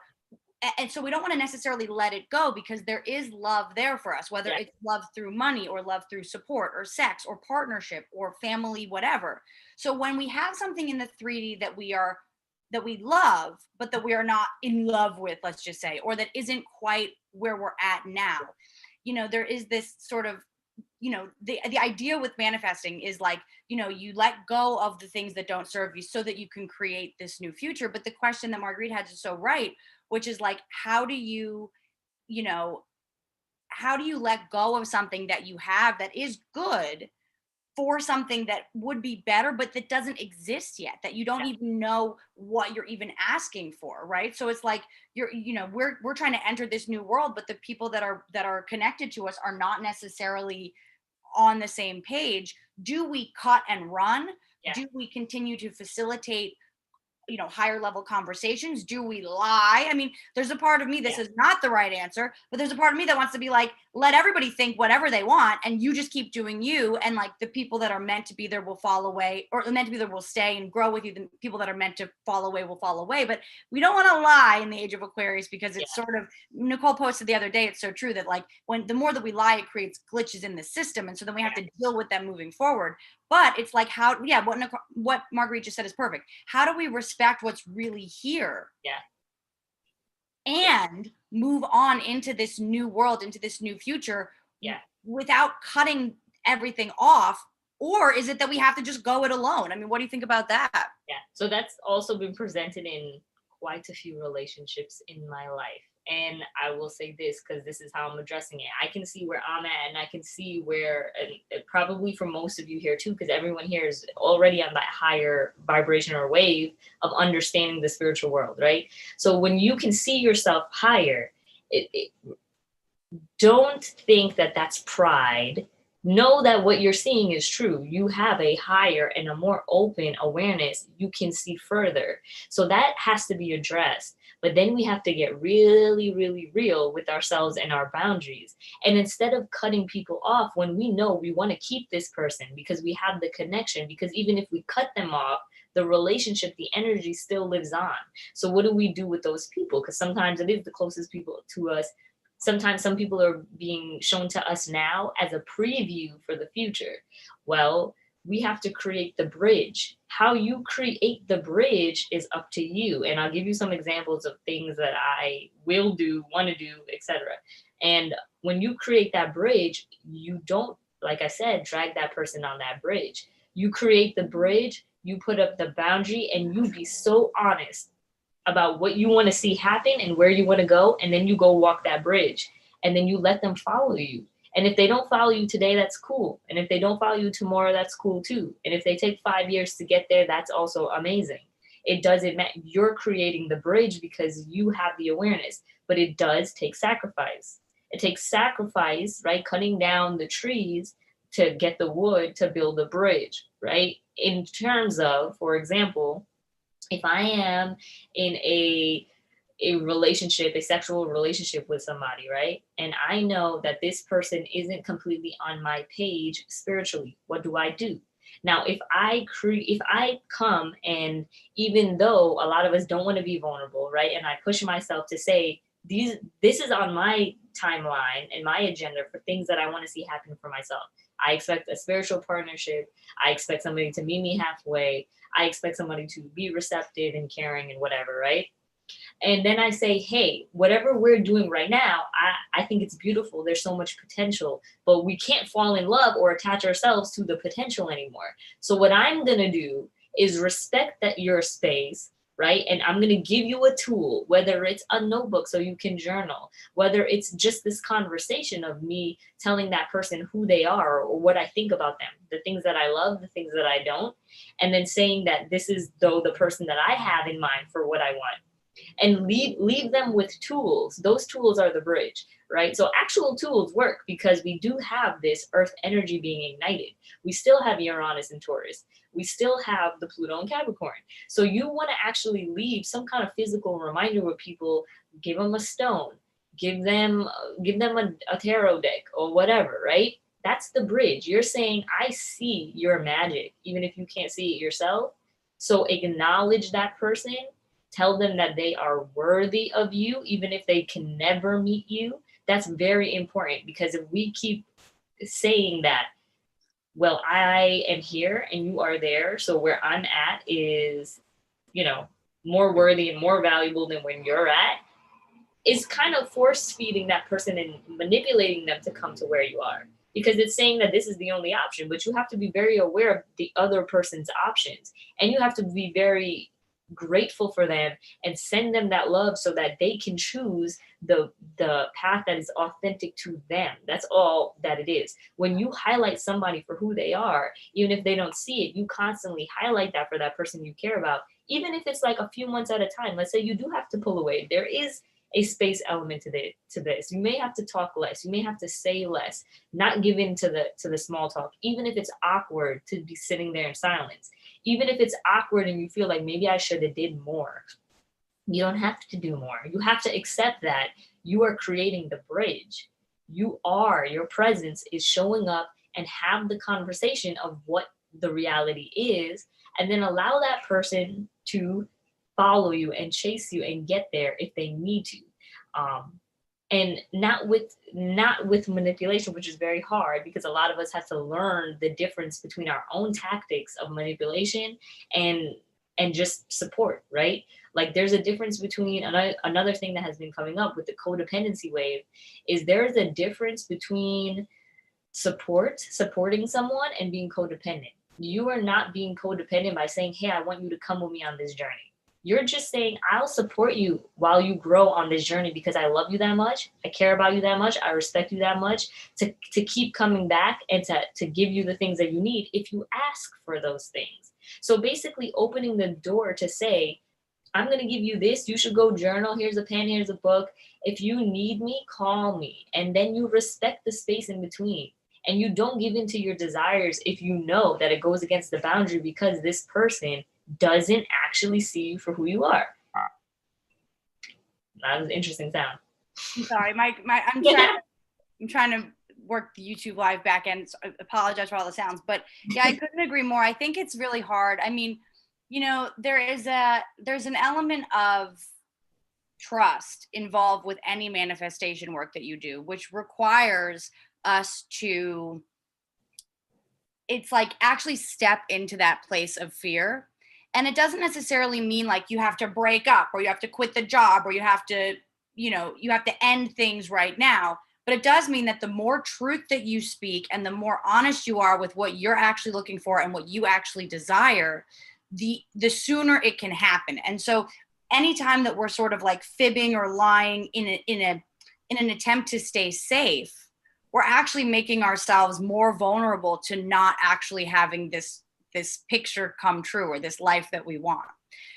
and so we don't want to necessarily let it go, because there is love there for us, whether it's love through money, or love through support, or sex, or partnership, or family, whatever. So when we have something in the 3D that we love, but that we are not in love with, let's just say, or that isn't quite where we're at now, there is this sort of, the idea with manifesting is like, you let go of the things that don't serve you so that you can create this new future. But the question that Marguerite had is so right, which is like, how do you let go of something that you have that is good for something that would be better, but that doesn't exist yet, that you don't even know what you're even asking for, right? So it's like, we're trying to enter this new world, but the people that are connected to us are not necessarily on the same page. Do we cut and run? Do we continue to facilitate higher level conversations? Do we lie? I mean, there's a part of me that says not the right answer, but there's a part of me that wants to be like, let everybody think whatever they want, and you just keep doing you, and like the people that are meant to be there will fall away, or meant to be there will stay and grow with you. The people that are meant to fall away will fall away. But we don't want to lie in the age of Aquarius, because it's sort of, Nicole posted the other day, it's so true that like, when the more that we lie, it creates glitches in the system, and so then we have to deal with them moving forward. But it's like, what Marguerite just said is perfect. How do we respect what's really here? And move on into this new world, into this new future, without cutting everything off? Or is it that we have to just go it alone? I mean, what do you think about that? So that's also been presented in quite a few relationships in my life. And I will say this, because this is how I'm addressing it. I can see where I'm at, and I can see where, and probably for most of you here too, because everyone here is already on that higher vibration or wave of understanding the spiritual world, right? So when you can see yourself higher, don't think that that's pride. Know that what you're seeing is true. You have a higher and a more open awareness. You can see further. So that has to be addressed. But then we have to get really, really real with ourselves and our boundaries. And instead of cutting people off when we know we want to keep this person because we have the connection, because even if we cut them off, the relationship, the energy still lives on. So what do we do with those people? Because sometimes it is the closest people to us. Sometimes some people are being shown to us now as a preview for the future. Well, we have to create the bridge. How you create the bridge is up to you. And I'll give you some examples of things that I will do, want to do, etc. And when you create that bridge, you don't, like I said, drag that person on that bridge. You create the bridge, you put up the boundary, and you be so honest about what you want to see happen and where you want to go, and then you go walk that bridge, and then you let them follow you. And if they don't follow you today, that's cool. And if they don't follow you tomorrow, that's cool too. And if they take 5 years to get there, that's also amazing. It doesn't matter. You're creating the bridge because you have the awareness, but it does take sacrifice. It takes sacrifice, right? Cutting down the trees to get the wood to build the bridge, right? In terms of, for example, if I am in a relationship, a sexual relationship with somebody, right? And I know that this person isn't completely on my page spiritually, what do I do? Now, if I come, and even though a lot of us don't want to be vulnerable, right? And I push myself to say, this is on my timeline and my agenda for things that I want to see happen for myself. I expect a spiritual partnership. I expect somebody to meet me halfway. I expect somebody to be receptive and caring and whatever, right? And then I say, hey, whatever we're doing right now, I think it's beautiful. There's so much potential, but we can't fall in love or attach ourselves to the potential anymore. So what I'm going to do is respect that your space, right? And I'm going to give you a tool, whether it's a notebook so you can journal, whether it's just this conversation of me telling that person who they are or what I think about them, the things that I love, the things that I don't, and then saying that this is though the person that I have in mind for what I want, and leave them with tools. Those tools are the bridge, right? So actual tools work because we do have this earth energy being ignited. We still have Uranus and Taurus. We still have the Pluto and Capricorn. So you want to actually leave some kind of physical reminder with people. Give them a stone, give them a tarot deck or whatever, right? That's the bridge. You're saying, I see your magic, even if you can't see it yourself. So acknowledge that person. Tell them that they are worthy of you, even if they can never meet you. That's very important, because if we keep saying that, well, I am here and you are there, so where I'm at is, more worthy and more valuable than when you're at, is kind of force feeding that person and manipulating them to come to where you are, because it's saying that this is the only option, but you have to be very aware of the other person's options, and you have to be very grateful for them and send them that love so that they can choose the path that is authentic to them. That's all that it is. When you highlight somebody for who they are, even if they don't see it, you constantly highlight that for that person you care about, even if it's like a few months at a time. Let's say you do have to pull away. There is a space element to this. You may have to talk less. You may have to say less, not give in to the small talk, even if it's awkward to be sitting there in silence. Even if it's awkward and you feel like maybe I should have did more. You don't have to do more. You have to accept that you are creating the bridge. Your presence is showing up, and have the conversation of what the reality is, and then allow that person to follow you and chase you and get there if they need to. And not with manipulation, which is very hard, because a lot of us have to learn the difference between our own tactics of manipulation and just support, right? Like there's a difference between another thing that has been coming up with the codependency wave, is there's a difference between supporting someone and being codependent. You are not being codependent by saying, hey, I want you to come with me on this journey. You're just saying, I'll support you while you grow on this journey because I love you that much. I care about you that much. I respect you that much to keep coming back and to give you the things that you need if you ask for those things. So basically opening the door to say, I'm going to give you this. You should go journal. Here's a pen. Here's a book. If you need me, call me. And then you respect the space in between. And you don't give in to your desires if you know that it goes against the boundary, because this person doesn't actually see you for who you are. That was an interesting sound. Sorry, I'm trying to work the YouTube live back end. So I apologize for all the sounds, but yeah, I couldn't agree more. I think it's really hard. I mean, there's an element of trust involved with any manifestation work that you do, which requires us to, it's like actually step into that place of fear. And it doesn't necessarily mean like you have to break up or you have to quit the job or you have to end things right now. But it does mean that the more truth that you speak and the more honest you are with what you're actually looking for and what you actually desire, the sooner it can happen. And so anytime that we're sort of like fibbing or lying in an attempt to stay safe, we're actually making ourselves more vulnerable to not actually having this picture come true or this life that we want.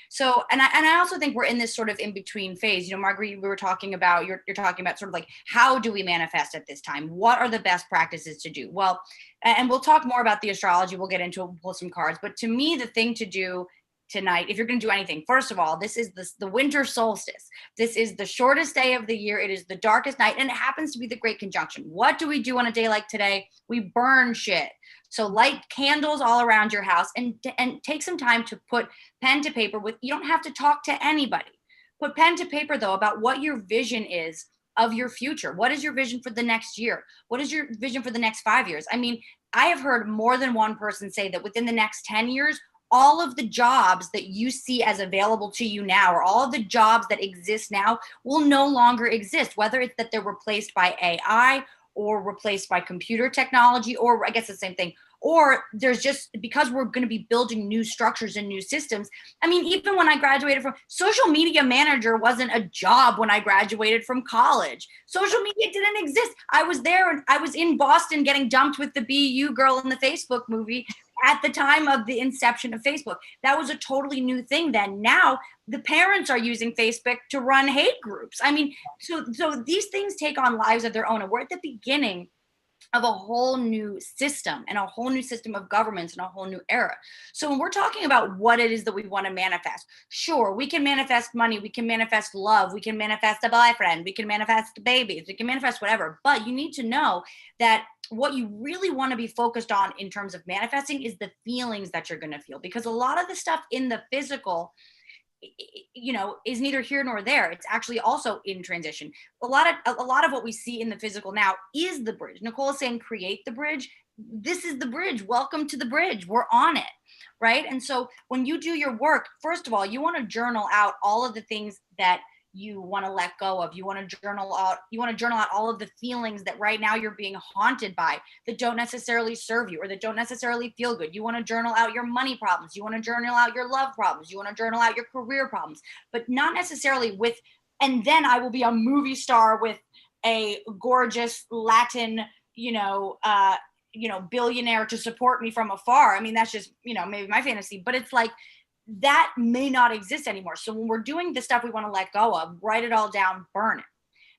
So, and I also think we're in this sort of in between phase. Marguerite, we were talking about, you're talking about sort of like, how do we manifest at this time? What are the best practices to do? Well, and we'll talk more about the astrology. We'll get into it, we'll pull some cards. But to me, the thing to do tonight, if you're going to do anything, first of all, this is the winter solstice. This is the shortest day of the year. It is the darkest night, and it happens to be the great conjunction. What do we do on a day like today? We burn shit. So light candles all around your house and take some time to put pen to paper with, you don't have to talk to anybody. Put pen to paper though about what your vision is of your future. What is your vision for the next year? What is your vision for the next 5 years? I mean, I have heard more than one person say that within the next 10 years, all of the jobs that you see as available to you now, or all of the jobs that exist now, will no longer exist, whether it's that they're replaced by AI or replaced by computer technology, or I guess the same thing, or there's just, because we're going to be building new structures and new systems. I mean, even when I graduated from, social media manager wasn't a job when I graduated from college. Social media didn't exist. I was there, and I was in Boston getting dumped with the BU girl in the Facebook movie at the time of the inception of Facebook. That was a totally new thing then. Now the parents are using Facebook to run hate groups. I mean, so these things take on lives of their own, and we're at the beginning of a whole new system, and a whole new system of governments, and a whole new era. So when we're talking about what it is that we want to manifest, sure, we can manifest money, we can manifest love, we can manifest a boyfriend, we can manifest babies, we can manifest whatever. But you need to know that what you really want to be focused on in terms of manifesting is the feelings that you're going to feel, because a lot of the stuff in the physical, you know, is neither here nor there. It's actually also in transition. A lot of what we see in the physical now is the bridge. Nicole is saying create the bridge. This is the bridge. Welcome to the bridge. We're on it, right? And so when you do your work, first of all, you want to journal out all of the things that you want to let go of. You want to journal out all of the feelings that right now you're being haunted by, that don't necessarily serve you or that don't necessarily feel good. You want to journal out your money problems. You want to journal out your love problems. You want to journal out your career problems, but not necessarily with, and then I will be a movie star with a gorgeous Latin, billionaire to support me from afar. I mean, that's just, maybe my fantasy, but it's like, that may not exist anymore. So when we're doing the stuff we want to let go of, write it all down, burn it.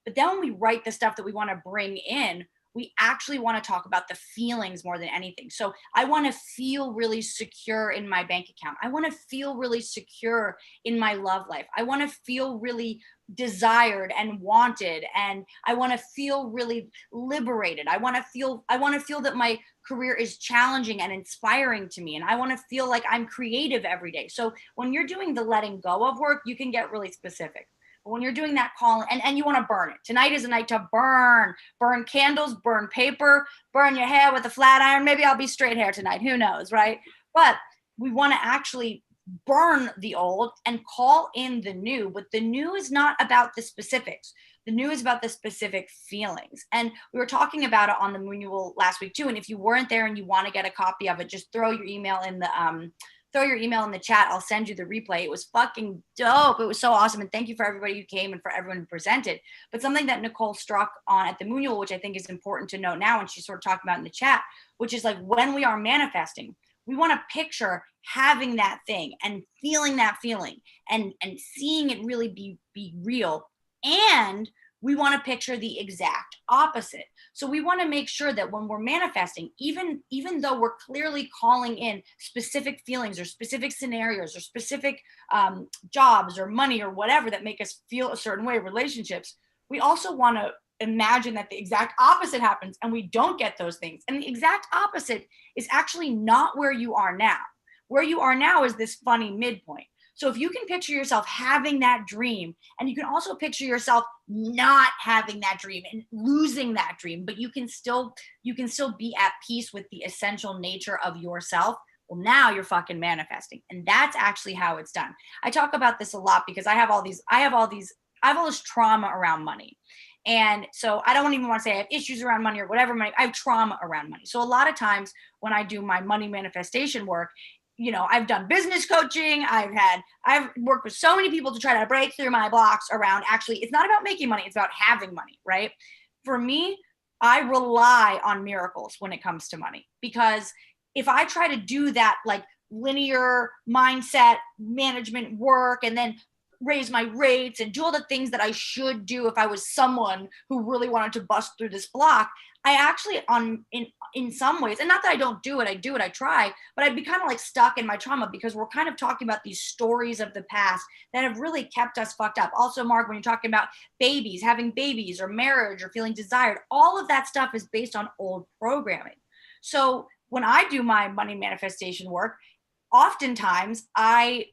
But then when we write the stuff that we want to bring in, we actually want to talk about the feelings more than anything. So I want to feel really secure in my bank account. I want to feel really secure in my love life. I want to feel really desired and wanted, and I want to feel really liberated. I want to feel that my career is challenging and inspiring to me, and I want to feel like I'm creative every day. So when you're doing the letting go of work, you can get really specific. But when you're doing that call, and you want to burn it, tonight is a night to burn candles, burn paper, burn your hair with a flat iron. Maybe I'll be straight hair tonight, who knows, right? But we want to actually burn the old and call in the new. But the new is not about the specifics. The new is about the specific feelings. And we were talking about it on the Moonual last week too. And if you weren't there and you want to get a copy of it, just throw your email in the chat. I'll send you the replay. It was fucking dope. It was so awesome. And thank you for everybody who came and for everyone who presented. But something that Nicole struck on at the Moonual, which I think is important to note now, and she's sort of talking about in the chat, which is like, when we are manifesting, we want to picture having that thing and feeling that feeling and seeing it really be real. And we want to picture the exact opposite. So we want to make sure that when we're manifesting, even though we're clearly calling in specific feelings or specific scenarios or specific jobs or money or whatever that make us feel a certain way, relationships, we also want to imagine that the exact opposite happens and we don't get those things. And the exact opposite is actually not where you are now. Where you are now is this funny midpoint. So if you can picture yourself having that dream, and you can also picture yourself not having that dream and losing that dream, but you can still be at peace with the essential nature of yourself, well, now you're fucking manifesting. And that's actually how it's done. I talk about this a lot because I have all this trauma around money. And so I don't even want to say I have issues around money or whatever. I have trauma around money. So a lot of times when I do my money manifestation work, I've done business coaching. I've worked with so many people to try to break through my blocks around, actually, it's not about making money. It's about having money, right? For me, I rely on miracles when it comes to money, because if I try to do that like linear mindset management work and then raise my rates and do all the things that I should do if I was someone who really wanted to bust through this block, I actually in some ways, and not that I don't do it, I try, but I'd be kind of like stuck in my trauma, because we're kind of talking about these stories of the past that have really kept us fucked up. Also, Mark, when you're talking about babies, having babies or marriage or feeling desired, all of that stuff is based on old programming. So when I do my money manifestation work, oftentimes I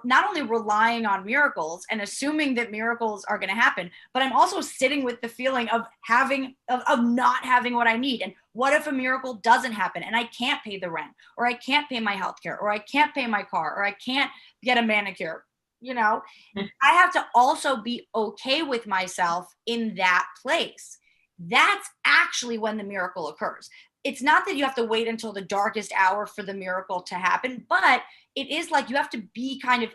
not only relying on miracles and assuming that miracles are going to happen, but I'm also sitting with the feeling of not having what I need. And what if a miracle doesn't happen and I can't pay the rent, or I can't pay my healthcare, or I can't pay my car, or I can't get a manicure? I have to also be okay with myself in that place. That's actually when the miracle occurs. It's not that you have to wait until the darkest hour for the miracle to happen, but it is like you have to be kind of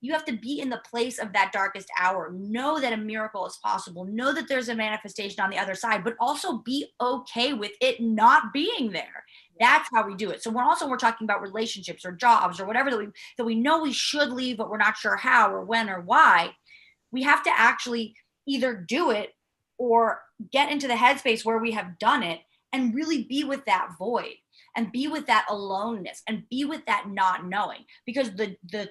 you have to be in the place of that darkest hour. Know that a miracle is possible. Know that there's a manifestation on the other side, but also be okay with it not being there. That's how we do it. So we're talking about relationships or jobs or whatever that we know we should leave, but we're not sure how or when or why. We have to actually either do it or get into the headspace where we have done it and really be with that void and be with that aloneness and be with that not knowing. Because the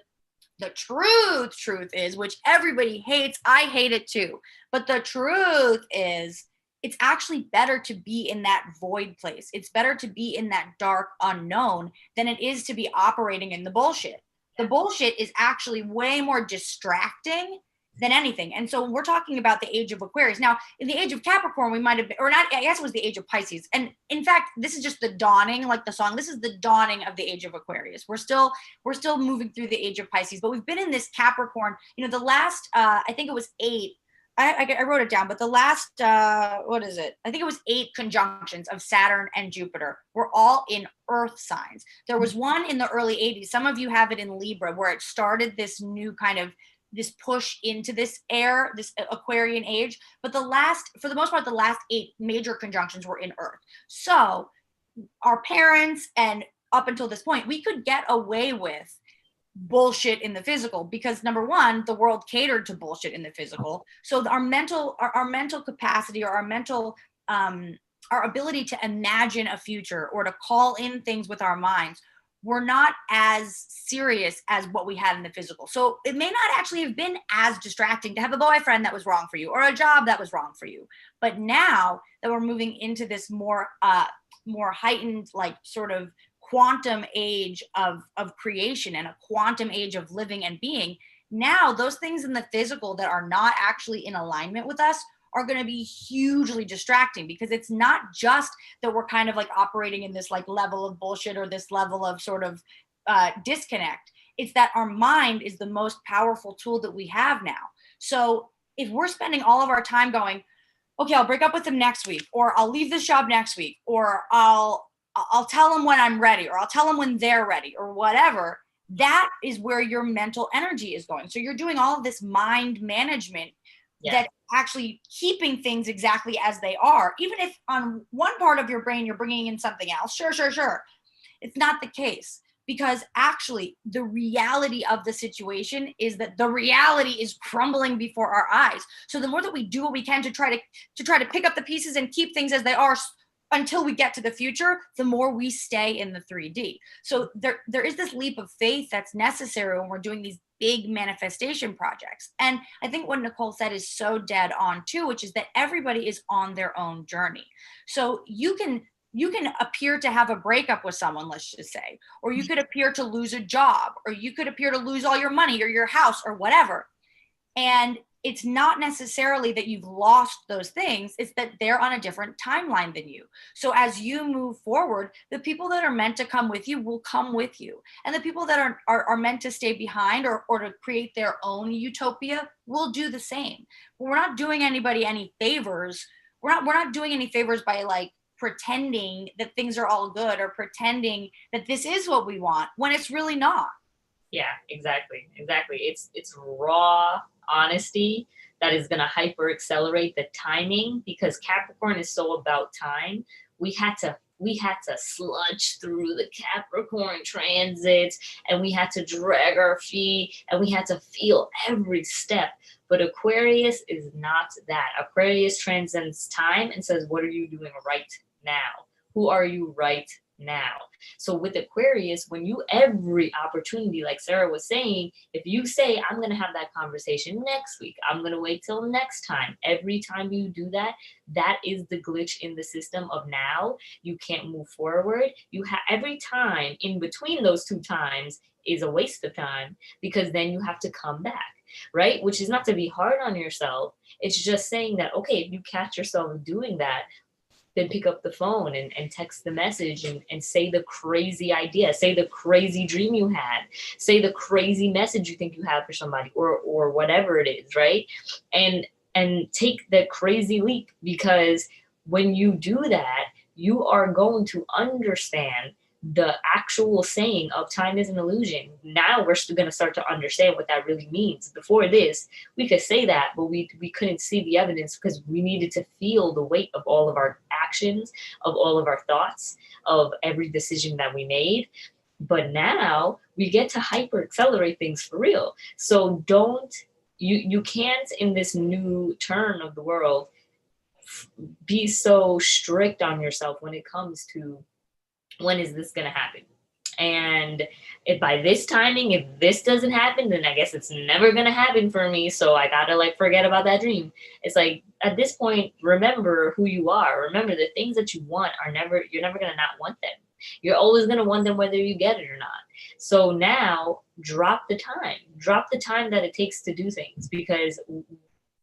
truth is, which everybody hates, I hate it too, but the truth is, it's actually better to be in that void place. It's better to be in that dark unknown than it is to be operating in the bullshit. The bullshit is actually way more distracting than anything. And so when we're talking about the age of Aquarius, now in the age of Capricorn, we might have been, or not, I guess it was the age of Pisces. And in fact, this is just the dawning, like the song, this is the dawning of the age of Aquarius. We're still moving through the age of Pisces, but we've been in this Capricorn, the last, I think it was 8, I wrote it down, but the last, what is it? I think it was 8 conjunctions of Saturn and Jupiter were all in earth signs. There was one in the early 80s. Some of you have it in Libra, where it started this new kind of this push into this Aquarian age. But for the most part, the last 8 major conjunctions were in earth. So our parents and up until this point, we could get away with bullshit in the physical because number one, the world catered to bullshit in the physical. So our mental capacity, or our mental, our ability to imagine a future or to call in things with our minds, were not as serious as what we had in the physical. So it may not actually have been as distracting to have a boyfriend that was wrong for you or a job that was wrong for you. But now that we're moving into this more heightened, like sort of quantum age of creation and a quantum age of living and being, now those things in the physical that are not actually in alignment with us are going to be hugely distracting, because it's not just that we're kind of like operating in this like level of bullshit or this level of sort of disconnect. It's that our mind is the most powerful tool that we have now. So if we're spending all of our time going, okay, I'll break up with him next week, or I'll leave this job next week, or I'll tell them when I'm ready, or I'll tell them when they're ready, or whatever, that is where your mental energy is going. So you're doing all of this mind management that actually keeping things exactly as they are, even if on one part of your brain you're bringing in something else. Sure. It's not the case, because actually the reality of the situation is that the reality is crumbling before our eyes. So the more that we do what we can to try to pick up the pieces and keep things as they are until we get to the future, the more we stay in the 3D. So there is this leap of faith that's necessary when we're doing these big manifestation projects. And I think what Nicole said is so dead on too, which is that everybody is on their own journey. So you can appear to have a breakup with someone, let's just say, or you could appear to lose a job, or you could appear to lose all your money or your house or whatever. And it's not necessarily that you've lost those things, it's that they're on a different timeline than you. So as you move forward, the people that are meant to come with you will come with you. And the people that are meant to stay behind or to create their own utopia will do the same. But we're not doing anybody any favors. We're not doing any favors by like pretending that things are all good or pretending that this is what we want when it's really not. Yeah, exactly. It's raw honesty that is going to hyper accelerate the timing, because Capricorn is so about time. We had to sludge through the Capricorn transits, and we had to drag our feet, and we had to feel every step. But Aquarius is not that. Aquarius transcends time and says, what are you doing right now? Who are you right now. So with Aquarius, when you every opportunity, like Sara was saying, if you say, I'm going to have that conversation next week, I'm going to wait till next time. Every time you do that, that is the glitch in the system of now. You can't move forward. You have every time in between those two times is a waste of time, because then you have to come back, right? Which is not to be hard on yourself. It's just saying that, okay, if you catch yourself doing that, then pick up the phone and text the message and say the crazy idea, say the crazy dream you had, say the crazy message you think you have for somebody, or whatever it is, right? And take that crazy leap, because when you do that, you are going to understand the actual saying of time is an illusion. Now we're still going to start to understand what that really means. Before this, we could say that, but we couldn't see the evidence because we needed to feel the weight of all of our actions, of all of our thoughts, of every decision that we made. But now we get to hyper accelerate things for real. So you can't, in this new turn of the world, be so strict on yourself when it comes to when is this going to happen. And if by this timing, if this doesn't happen, then I guess it's never going to happen for me. So I got to like forget about that dream. It's like, at this point, remember who you are. Remember the things that you want are never, you're never going to not want them. You're always going to want them whether you get it or not. So now drop the time that it takes to do things, because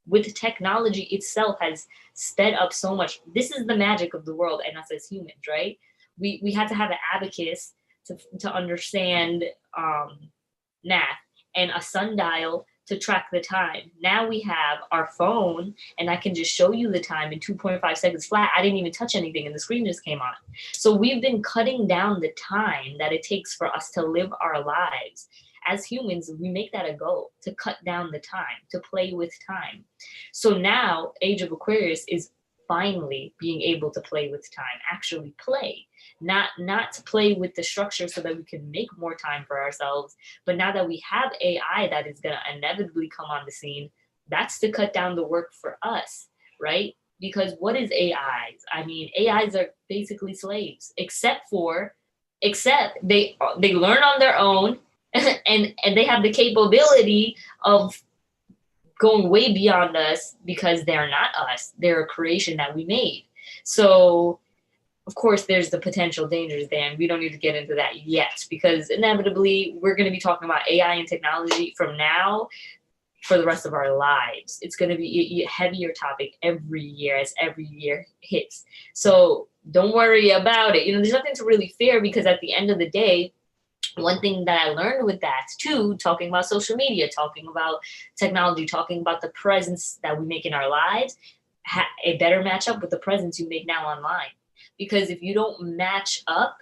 with technology itself has sped up so much. This is the magic of the world and us as humans, right? We had to have an abacus to understand math, and a sundial to track the time. Now we have our phone, and I can just show you the time in 2.5 seconds flat. I didn't even touch anything, and the screen just came on. So we've been cutting down the time that it takes for us to live our lives. As humans, we make that a goal, to cut down the time, to play with time. So now, Age of Aquarius is finally being able to play with time, actually play. Not to play with the structure so that we can make more time for ourselves, but now that we have AI that is going to inevitably come on the scene, that's to cut down the work for us, right? Because what is AIs? I mean, AIs are basically slaves, except they learn on their own, and they have the capability of going way beyond us, because they're not us. They're a creation that we made. So of course, there's the potential dangers there, and we don't need to get into that yet, because inevitably we're going to be talking about AI and technology from now for the rest of our lives. It's going to be a heavier topic every year as every year hits. So don't worry about it. There's nothing to really fear, because at the end of the day, one thing that I learned with that too, talking about social media, talking about technology, talking about the presence that we make in our lives, it better match up with the presence you make now online. Because if you don't match up,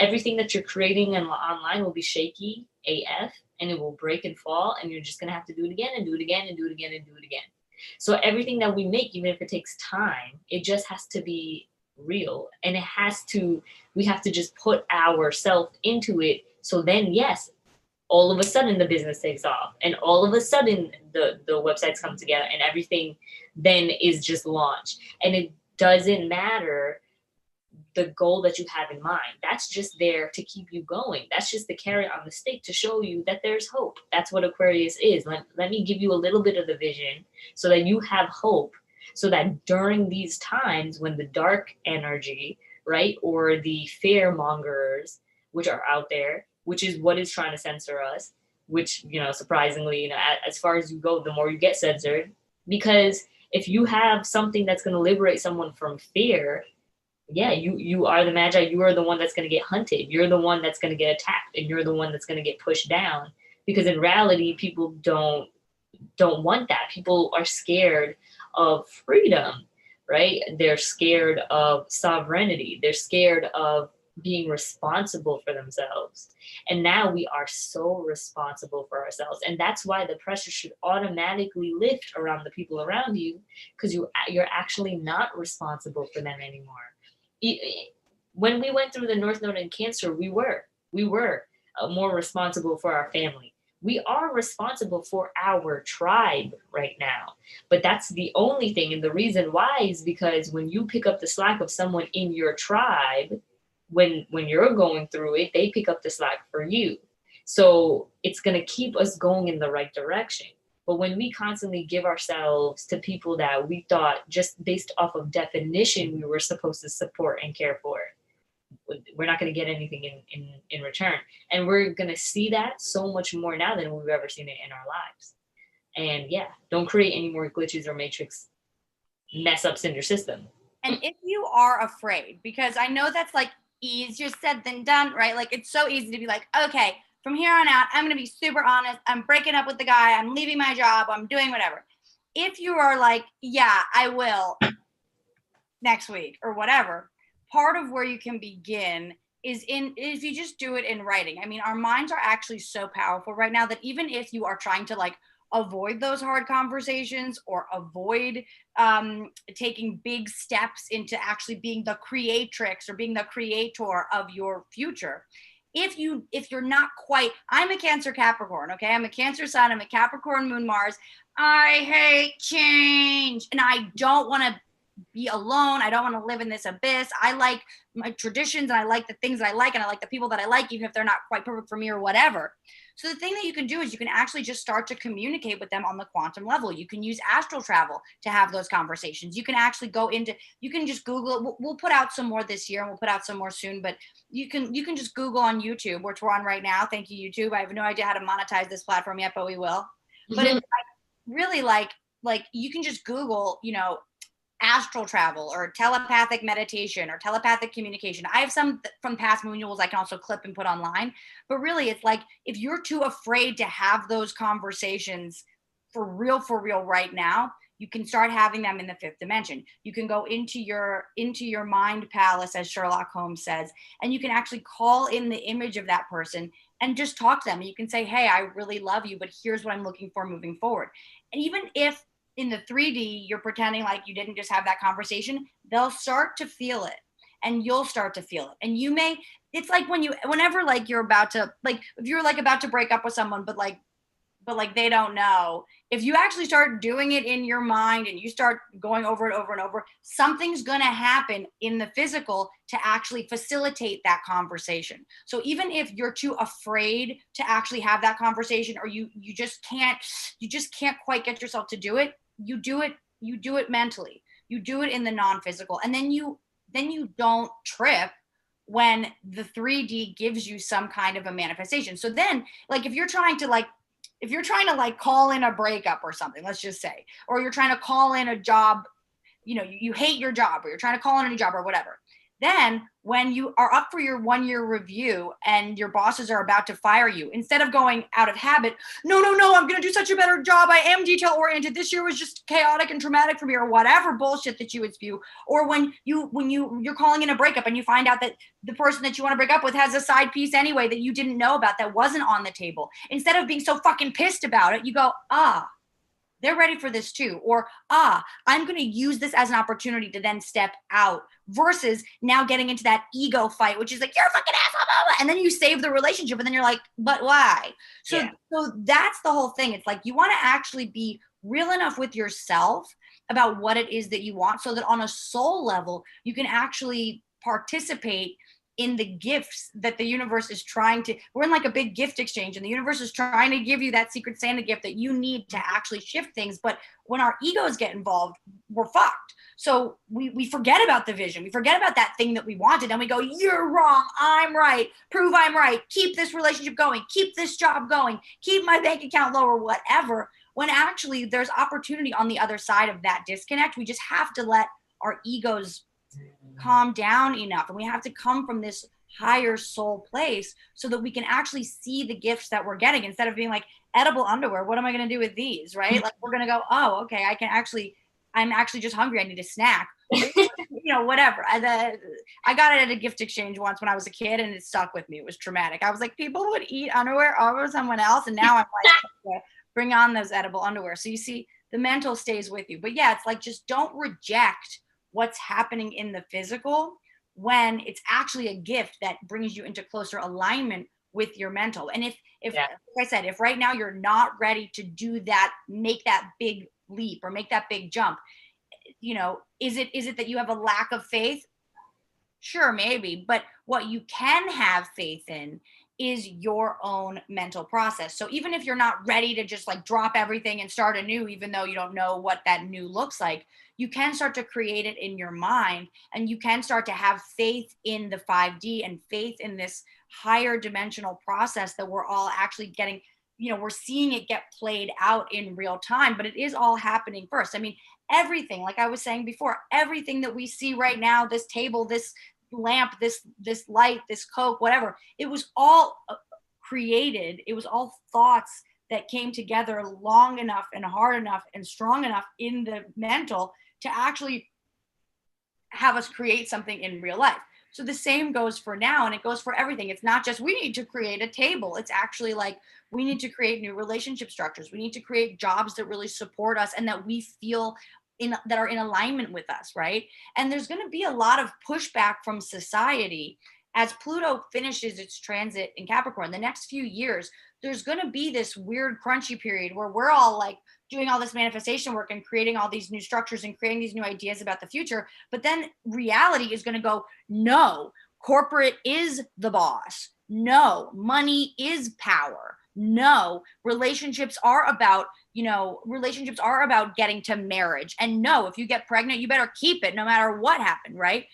everything that you're creating online will be shaky AF, and it will break and fall, and you're just going to have to do it again and do it again and do it again and do it again. So everything that we make, even if it takes time, it just has to be real, and we have to just put ourselves into it. So then, yes, all of a sudden the business takes off, and all of a sudden the websites come together, and everything then is just launched. And it doesn't matter the goal that you have in mind. That's just there to keep you going. That's just the carrot on the stick to show you that there's hope. That's what Aquarius is. Let me give you a little bit of the vision so that you have hope, so that during these times when the dark energy, right, or the fear mongers, which are out there, which is what is trying to censor us, which, surprisingly, as far as you go, the more you get censored. Because if you have something that's going to liberate someone from fear, yeah, you are the magi. You are the one that's going to get hunted. You're the one that's going to get attacked, and you're the one that's going to get pushed down. Because in reality, people don't want that. People are scared of freedom, right? They're scared of sovereignty. They're scared of being responsible for themselves. And now we are so responsible for ourselves. And that's why the pressure should automatically lift around the people around you, because you're actually not responsible for them anymore. When we went through the North Node in Cancer, we were more responsible for our family. We are responsible for our tribe right now. But that's the only thing. And the reason why is because when you pick up the slack of someone in your tribe, when you're going through it, they pick up the slack for you. So it's going to keep us going in the right direction. But when we constantly give ourselves to people that we thought just based off of definition we were supposed to support and care for, we're not going to get anything in return. And we're going to see that so much more now than we've ever seen it in our lives. And yeah, don't create any more glitches or matrix mess ups in your system. And if you are afraid, because I know that's like easier said than done, right? Like it's so easy to be like, okay, from here on out, I'm going to be super honest. I'm breaking up with the guy. I'm leaving my job. I'm doing whatever. If you are like, yeah, I will next week or whatever, part of where you can begin is if you just do it in writing. I mean, our minds are actually so powerful right now that even if you are trying to like avoid those hard conversations or avoid taking big steps into actually being the creatrix or being the creator of your future, if you're not quite, I'm a Cancer Capricorn, okay? I'm a Cancer Sun, I'm a Capricorn Moon Mars. I hate change and I don't want to be alone. I don't want to live in this abyss. I like my traditions and I like the things that I like and I like the people that I like, even if they're not quite perfect for me or whatever. So the thing that you can do is you can actually just start to communicate with them on the quantum level. You can use astral travel to have those conversations. You can actually go into, you can just Google it. We'll put out some more this year and we'll put out some more soon, but you can just Google on YouTube, which we're on right now. Thank you, YouTube. I have no idea how to monetize this platform yet, but we will. But it's like, really like you can just Google, astral travel or telepathic meditation or telepathic communication. I have some from past Moonuals I can also clip and put online. But really, it's like if you're too afraid to have those conversations for real right now, you can start having them in the fifth dimension. You can go into your mind palace, as Sherlock Holmes says, and you can actually call in the image of that person and just talk to them. You can say, hey, I really love you, but here's what I'm looking for moving forward. And even if in the 3D, you're pretending like you didn't just have that conversation, they'll start to feel it and you'll start to feel it. And you may, it's like whenever like you're about to, like if you're like about to break up with someone, but they don't know, if you actually start doing it in your mind and you start going over it over and over, something's going to happen in the physical to actually facilitate that conversation. So even if you're too afraid to actually have that conversation, or you just can't quite get yourself to do it, you do it mentally, you do it in the non-physical, and then you don't trip when the 3D gives you some kind of a manifestation. So then, like if you're trying to call in a breakup or something, let's just say, or you're trying to call in a job, you hate your job, or you're trying to call in a new job or whatever. Then when you are up for your 1-year review and your bosses are about to fire you, instead of going out of habit, no, I'm going to do such a better job. I am detail oriented. This year was just chaotic and traumatic for me, or whatever bullshit that you would spew. Or when you're calling in a breakup and you find out that the person that you want to break up with has a side piece anyway that you didn't know about, that wasn't on the table. Instead of being so fucking pissed about it, you go, they're ready for this too. Or, I'm going to use this as an opportunity to then step out, versus now getting into that ego fight, which is like, you're a fucking asshole. And then you save the relationship and then you're like, but why? So that's the whole thing. It's like, you want to actually be real enough with yourself about what it is that you want, so that on a soul level, you can actually participate in the gifts that the universe is trying to, we're in like a big gift exchange, and the universe is trying to give you that secret Santa gift that you need to actually shift things. But when our egos get involved, we're fucked. So we forget about the vision. We forget about that thing that we wanted, and we go, you're wrong, I'm right, prove I'm right, keep this relationship going, keep this job going, keep my bank account low, or whatever, when actually there's opportunity on the other side of that disconnect. We just have to let our egos calm down enough, and we have to come from this higher soul place so that we can actually see the gifts that we're getting, instead of being like, edible underwear, what am I going to do with these, right? Like, we're going to go, oh, okay, I'm actually just hungry, I need a snack, whatever. I got it at a gift exchange once when I was a kid, and it stuck with me. It was traumatic. I was like, people would eat underwear over someone else, and now I'm like, bring on those edible underwear. So you see, the mental stays with you. But yeah, it's like, just don't reject what's happening in the physical when it's actually a gift that brings you into closer alignment with your mental. And if like I said, if right now you're not ready to do that, make that big leap or make that big jump, is it that you have a lack of faith? Sure, maybe. But What you can have faith in is your own mental process. So even if you're not ready to just like drop everything and start anew, even though you don't know what that new looks like, you can start to create it in your mind, and you can start to have faith in the 5D and faith in this higher dimensional process that we're all actually getting. We're seeing it get played out in real time, but it is all happening first. I mean, everything, like I was saying before, everything that we see right now, this table, this lamp, this light, this Coke, whatever, it was all created. It was all thoughts that came together long enough and hard enough and strong enough in the mental to actually have us create something in real life. So the same goes for now, and it goes for everything. It's not just we need to create a table. It's actually like we need to create new relationship structures. We need to create jobs that really support us and that we feel that are in alignment with us, right? And there's going to be a lot of pushback from society as Pluto finishes its transit in Capricorn. The next few years, there's going to be this weird crunchy period where we're all like doing all this manifestation work and creating all these new structures and creating these new ideas about the future. But then reality is going to go, no, corporate is the boss. No, money is power. No, relationships are about getting to marriage. And no, if you get pregnant, you better keep it no matter what happened, right?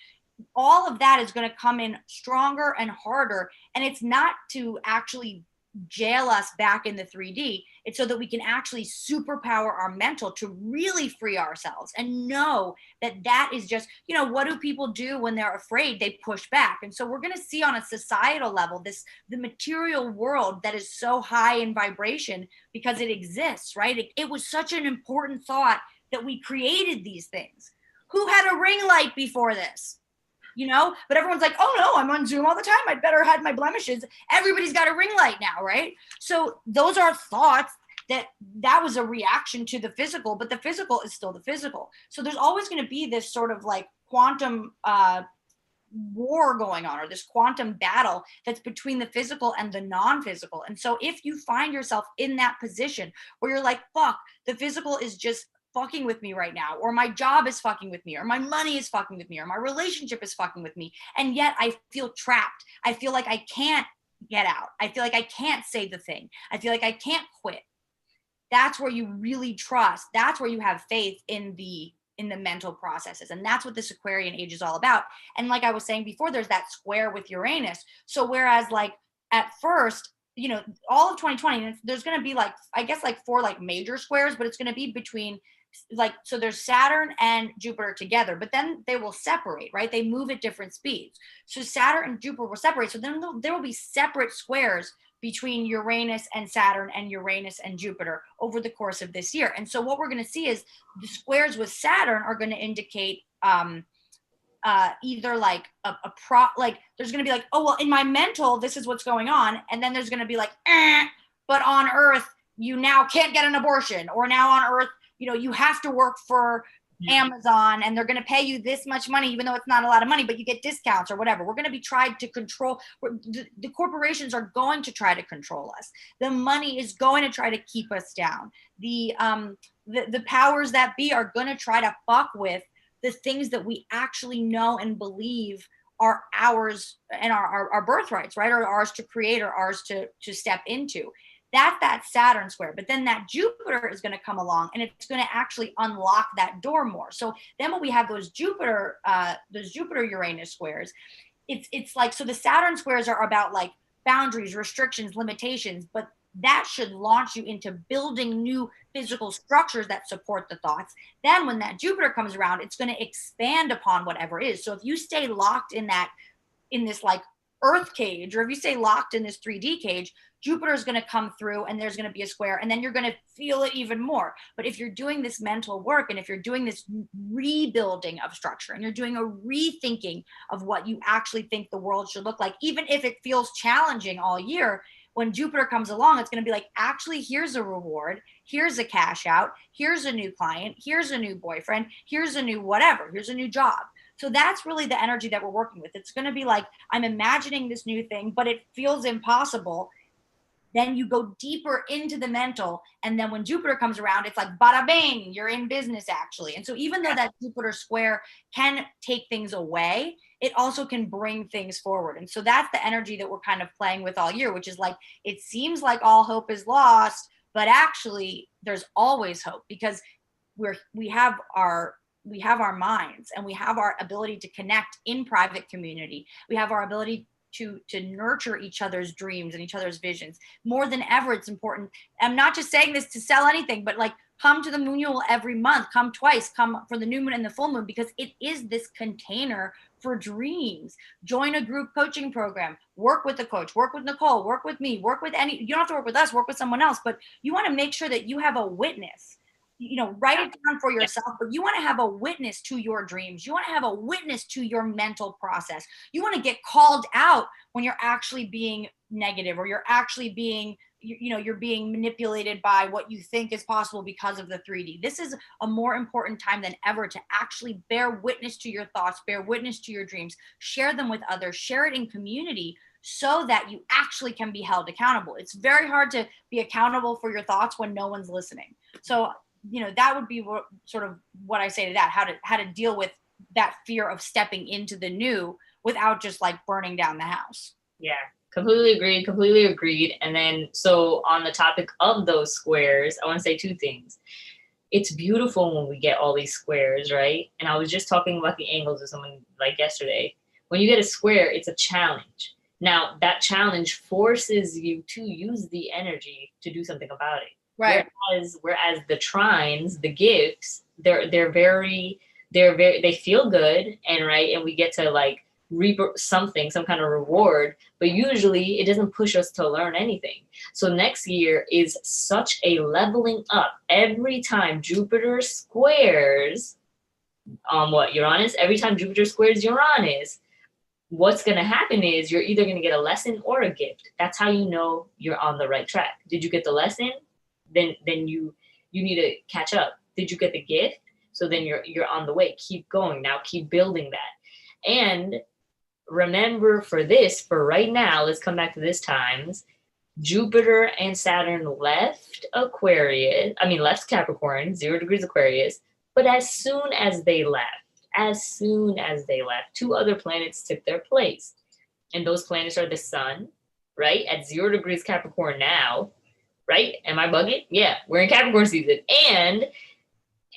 All of that is going to come in stronger and harder. And it's not to actually jail us back in the 3D. It's so that we can actually superpower our mental to really free ourselves and know that that is just, what do people do when they're afraid? They push back. And so we're going to see on a societal level, the material world that is so high in vibration because it exists, right? It was such an important thought that we created these things. Who had a ring light before this? But everyone's like, oh no, I'm on Zoom all the time. I'd better hide my blemishes. Everybody's got a ring light now, right? So those are thoughts that was a reaction to the physical, but the physical is still the physical. So there's always going to be this sort of like quantum war going on, or this quantum battle that's between the physical and the non-physical. And so if you find yourself in that position where you're like, fuck, the physical is just fucking with me right now, or my job is fucking with me, or my money is fucking with me, or my relationship is fucking with me, and yet I feel trapped. I feel like I can't get out. I feel like I can't say the thing. I feel like I can't quit. That's where you really trust. That's where you have faith in the mental processes. And that's what this Aquarian age is all about. And like I was saying before, there's that square with Uranus. So whereas like at first, all of 2020, there's going to be like, I guess like 4 like major squares, but it's going to be between so there's Saturn and Jupiter together, but then they will separate, right? They move at different speeds. So Saturn and Jupiter will separate. So then there will be separate squares between Uranus and Saturn and Uranus and Jupiter over the course of this year. And so what we're going to see is the squares with Saturn are going to indicate either like like there's going to be like, oh, well, in my mental, this is what's going on. And then there's going to be like, but on Earth, you now can't get an abortion, or now on Earth, you have to work for Amazon and they're going to pay you this much money, even though it's not a lot of money, but you get discounts or whatever. We're going to be tried to control. The corporations are going to try to control us. The money is going to try to keep us down. The powers that be are going to try to fuck with the things that we actually know and believe are ours and our birthrights, right? Or ours to create, or ours to step into. That's that Saturn square. But then that Jupiter is going to come along and it's going to actually unlock that door more. So then when we have those Jupiter Uranus squares, it's like, so the Saturn squares are about like boundaries, restrictions, limitations, but that should launch you into building new physical structures that support the thoughts. Then when that Jupiter comes around, it's going to expand upon whatever is. So if you stay locked in this like Earth cage, or if you stay locked in this 3D cage, Jupiter is going to come through and there's going to be a square, and then you're going to feel it even more. But if you're doing this mental work, and if you're doing this rebuilding of structure, and you're doing a rethinking of what you actually think the world should look like, even if it feels challenging all year, when Jupiter comes along, it's going to be like, actually, here's a reward, here's a cash out, here's a new client, here's a new boyfriend, here's a new whatever, here's a new job. So that's really the energy that we're working with. It's going to be like, I'm imagining this new thing, but it feels impossible. then you go deeper into the mental. And then when Jupiter comes around, it's like bada bing, you're in business actually. And so even though that Jupiter square can take things away, it also can bring things forward. And so that's the energy that we're kind of playing with all year, which is like, it seems like all hope is lost, but actually there's always hope, because we have our minds, and we have our ability to connect in private community. We have our ability to nurture each other's dreams and each other's visions. More than ever, it's important. I'm not just saying this to sell anything, but like, come to the Moonual every month, come twice, come for the new moon and the full moon, because it is this container for dreams. Join a group coaching program, work with the coach, work with Nicole, work with me, work with you don't have to work with us, work with someone else, but you want to make sure that you have a witness. Write it down for yourself, but you want to have a witness to your dreams. You want to have a witness to your mental process. You want to get called out when you're actually being negative, or you're actually being, you're being manipulated by what you think is possible because of the 3D. This is a more important time than ever to actually bear witness to your thoughts, bear witness to your dreams, share them with others, share it in community, so that you actually can be held accountable. It's very hard to be accountable for your thoughts when no one's listening. So that would be sort of what I say to that, how to deal with that fear of stepping into the new without just like burning down the house. Yeah, completely agreed. And then, so on the topic of those squares, I want to say two things. It's beautiful when we get all these squares, right? And I was just talking about the angles with someone like yesterday. When you get a square, it's a challenge. Now, that challenge forces you to use the energy to do something about it. Right. Whereas the trines, the gifts, they feel good, and we get to like reap something, some kind of reward, but usually it doesn't push us to learn anything. So next year is such a leveling up. Every time Jupiter squares Uranus, every time Jupiter squares Uranus, what's going to happen is you're either going to get a lesson or a gift. That's how you know you're on the right track. Did you get the lesson? Then you need to catch up. Did you get the gift? So then you're on the way. Keep going. Now keep building that. And remember, for right now, let's come back to this times. Jupiter and Saturn left Capricorn, 0 degrees Aquarius. But as soon as they left, two other planets took their place. And those planets are the Sun, right? At 0 degrees Capricorn now. Right? Am I bugging? Yeah, we're in Capricorn season.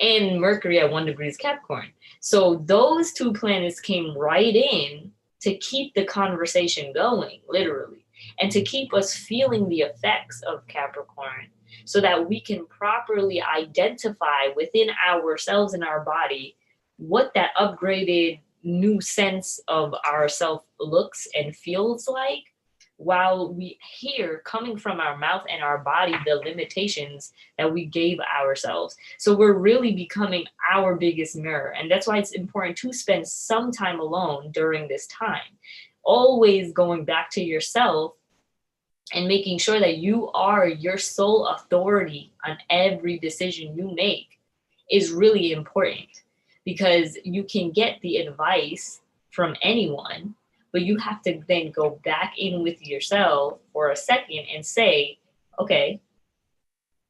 And Mercury at 1 degrees Capricorn. So those two planets came right in to keep the conversation going, literally, and to keep us feeling the effects of Capricorn, so that we can properly identify within ourselves and our body what that upgraded new sense of ourself looks and feels like, while we hear coming from our mouth and our body the limitations that we gave ourselves. So we're really becoming our biggest mirror. And that's why it's important to spend some time alone during this time. Always going back to yourself and making sure that you are your sole authority on every decision you make is really important, because you can get the advice from anyone, but you have to then go back in with yourself for a second and say, okay,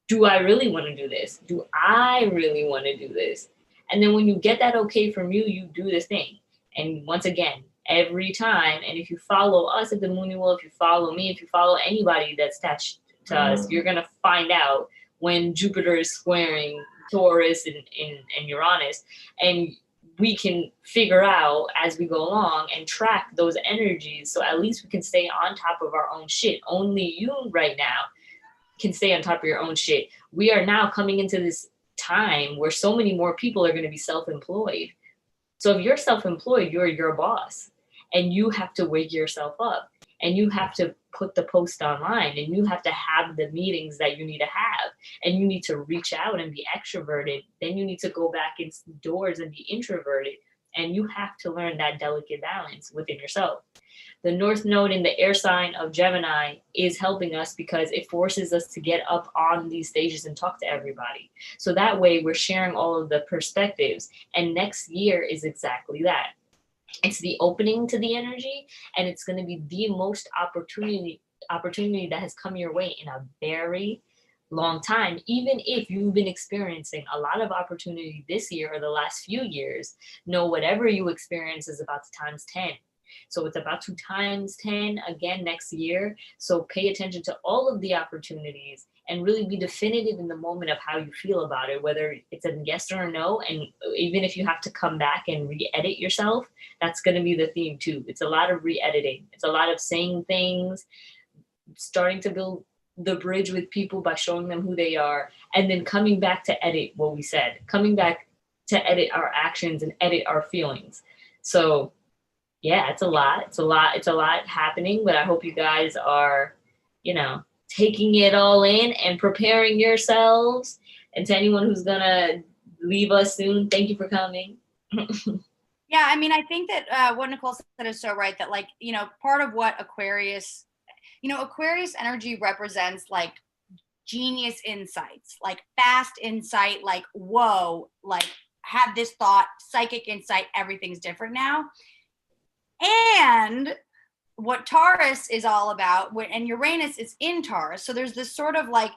do I really want to do this? Do I really want to do this? And then when you get that okay from you, you do this thing. And once again, every time, and if you follow us at the Moonual, if you follow me, if you follow anybody that's attached to us, you're going to find out when Jupiter is squaring Taurus and Uranus, and we can figure out as we go along and track those energies, so at least we can stay on top of our own shit. Only you right now can stay on top of your own shit. We are now coming into this time where so many more people are going to be self-employed. So if you're self-employed, you're your boss, and you have to wake yourself up, and you have to put the post online, and you have to have the meetings that you need to have, and you need to reach out and be extroverted. Then you need to go back indoors and be introverted, and you have to learn that delicate balance within yourself. The North Node in the air sign of Gemini is helping us because it forces us to get up on these stages and talk to everybody. So that way we're sharing all of the perspectives, and next year is exactly that. It's the opening to the energy, and it's going to be the most opportunity that has come your way in a very long time, even if you've been experiencing a lot of opportunity this year or the last few years. Know whatever you experience is about to times 10. So it's about to times 10 again next year. So pay attention to all of the opportunities and really be definitive in the moment of how you feel about it, whether it's a yes or a no. And even if you have to come back and re-edit yourself, that's going to be the theme too. It's a lot of re-editing. It's a lot of saying things, starting to build the bridge with people by showing them who they are, and then coming back to edit what we said, coming back to edit our actions and edit our feelings. So yeah, it's a lot happening, but I hope you guys are, taking it all in and preparing yourselves. And to anyone who's gonna leave us soon, thank you for coming. Yeah, I mean, I think that what Nicole said is so right, that part of what Aquarius energy represents like genius insights, like fast insight, like, whoa, like had this thought, psychic insight, everything's different now. And what Taurus is all about, and Uranus is in Taurus. So there's this sort of like,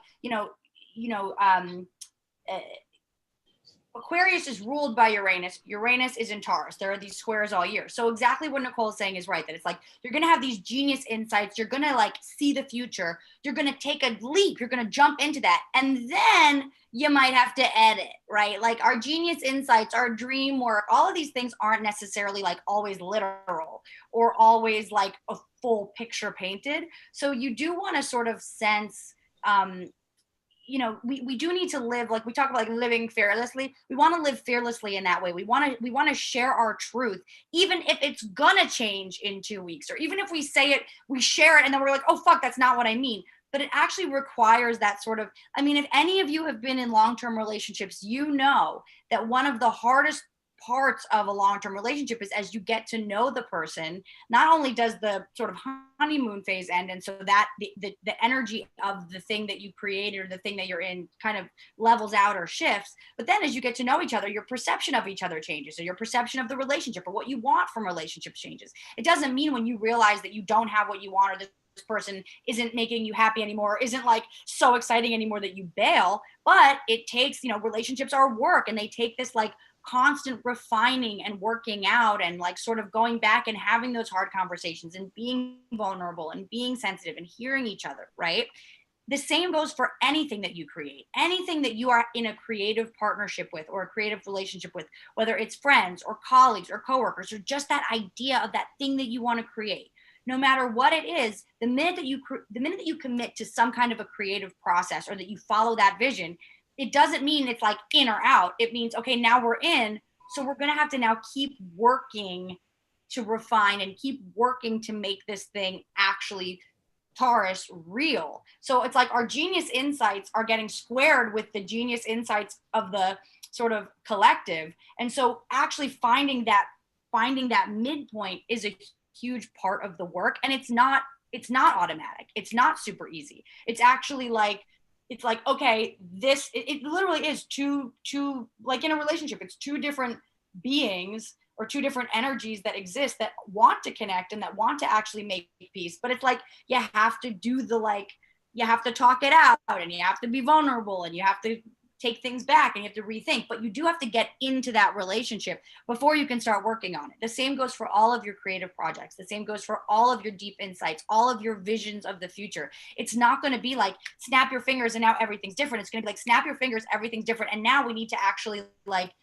Aquarius is ruled by Uranus. Uranus is in Taurus. There are these squares all year. So exactly what Nicole is saying is right, that it's like, you're going to have these genius insights. You're going to like see the future. You're going to take a leap. You're going to jump into that. And then you might have to edit, right? Like our genius insights, our dream work, all of these things aren't necessarily like always literal or always like a full picture painted. So you do want to sort of sense, we do need to live, like we talk about, like living fearlessly. We want to live fearlessly in that way. We want to share our truth, even if it's gonna change in 2 weeks, or even if we say it, we share it, and then we're like, oh fuck, that's not what I mean. But it actually requires that sort of, I mean, if any of you have been in long-term relationships, you know that one of the hardest parts of a long-term relationship is as you get to know the person, not only does the sort of honeymoon phase end, and so that the energy of the thing that you created or the thing that you're in kind of levels out or shifts, but then as you get to know each other, your perception of each other changes, or your perception of the relationship or what you want from relationships changes. It doesn't mean when you realize that you don't have what you want, or this person isn't making you happy anymore, isn't like so exciting anymore, that you bail. But it takes, relationships are work, and they take this like constant refining and working out, and like sort of going back and having those hard conversations and being vulnerable and being sensitive and hearing each other, right? The same goes for anything that you create, anything that you are in a creative partnership with or a creative relationship with, whether it's friends or colleagues or coworkers, or just that idea of that thing that you want to create. No matter what it is, the minute that you commit to some kind of a creative process, or that you follow that vision, it doesn't mean it's like in or out. It means, okay, now we're in. So we're going to have to now keep working to refine and keep working to make this thing actually Taurus real. So it's like our genius insights are getting squared with the genius insights of the sort of collective. And so actually finding that midpoint is a huge part of the work. And it's not automatic. It's not super easy. It's actually like, it's like, okay, it literally is two, like in a relationship, it's two different beings or two different energies that exist that want to connect and that want to actually make peace. But it's like, you have to do you have to talk it out, and you have to be vulnerable, and you have to take things back, and you have to rethink, but you do have to get into that relationship before you can start working on it. The same goes for all of your creative projects. The same goes for all of your deep insights, all of your visions of the future. It's not going to be like snap your fingers and now everything's different. It's going to be like snap your fingers, everything's different. And now we need to actually like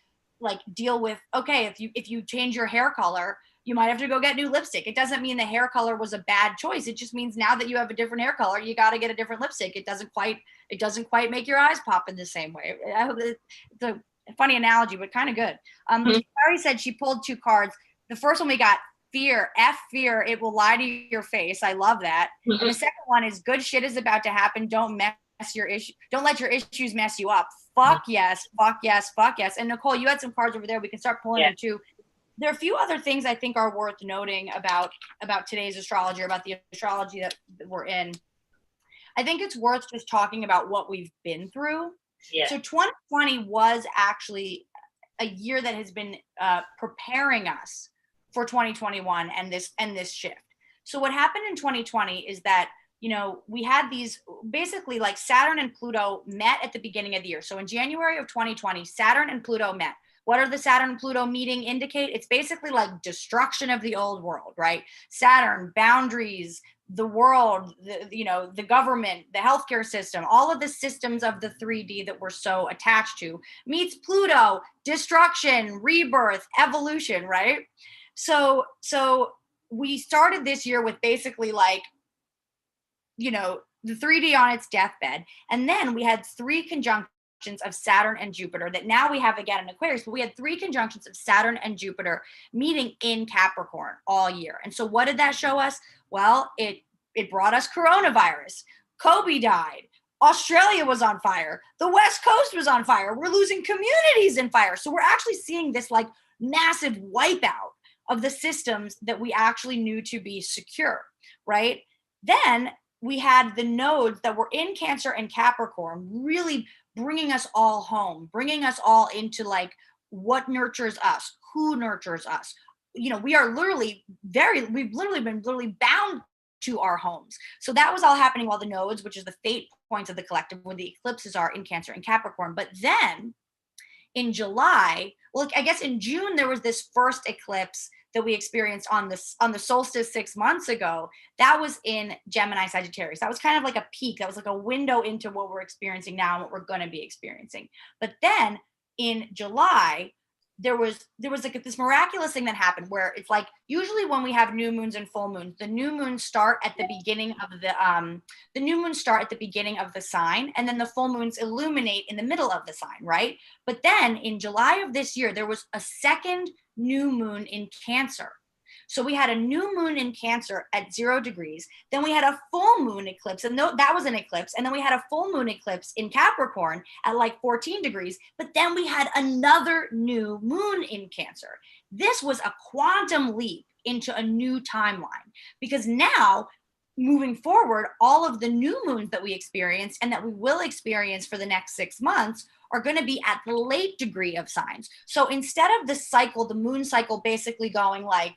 deal with, okay, if you change your hair color, you might have to go get new lipstick. It doesn't mean the hair color was a bad choice. It just means now that you have a different hair color, you got to get a different lipstick. It doesn't quite make your eyes pop in the same way. I hope it's a funny analogy, but kind of good. Sari said she pulled 2 cards. The first one we got, fear, fear. It will lie to your face. I love that. And the second one is good shit is about to happen. Don't mess your issue. Don't let your issues mess you up. Fuck yes, fuck yes, fuck yes. And Nicole, you had some cards over there. We can start pulling them too. There are a few other things I think are worth noting about today's astrology, or about the astrology that we're in. I think it's worth just talking about what we've been through. Yeah. So 2020 was actually a year that has been preparing us for 2021 and this shift. So what happened in 2020 is that we had these basically like Saturn and Pluto met at the beginning of the year. So in January of 2020, Saturn and Pluto met. What are the Saturn and Pluto meeting indicate? It's basically like destruction of the old world, right? Saturn, boundaries, the world, the government, the healthcare system, all of the systems of the 3D that we're so attached to meets Pluto, destruction, rebirth, evolution, right? So we started this year with basically like, the 3D on its deathbed. And then we had 3 conjunctions of Saturn and Jupiter that now we have again in Aquarius, but we had 3 conjunctions of Saturn and Jupiter meeting in Capricorn all year. And so what did that show us? Well, it brought us coronavirus. Kobe died. Australia was on fire. The West Coast was on fire. We're losing communities in fire. So we're actually seeing this like massive wipeout of the systems that we actually knew to be secure, right? Then we had the nodes that were in Cancer and Capricorn really bringing us all home, bringing us all into like what nurtures us, who nurtures us. We are we've literally been bound to our homes. So that was all happening while the nodes, which is the fate points of the collective, when the eclipses are in Cancer and Capricorn. But then in July, well, I guess in June, there was this first eclipse that we experienced on the solstice 6 months ago. That was in Gemini Sagittarius. That was kind of like a peak. That was like a window into what we're experiencing now and what we're going to be experiencing. But then in July, there was like this miraculous thing that happened where it's like usually when we have new moons and full moons, the new moons start at the beginning of the sign, and then the full moons illuminate in the middle of the sign, right? But then in July of this year, there was a second new moon in Cancer. So we had a new moon in Cancer at 0 degrees. Then we had a full moon eclipse, and that was an eclipse. And then we had a full moon eclipse in Capricorn at like 14 degrees. But then we had another new moon in Cancer. This was a quantum leap into a new timeline, because now moving forward, all of the new moons that we experienced and that we will experience for the next 6 months are going to be at the late degree of signs. So instead of the moon cycle basically going like,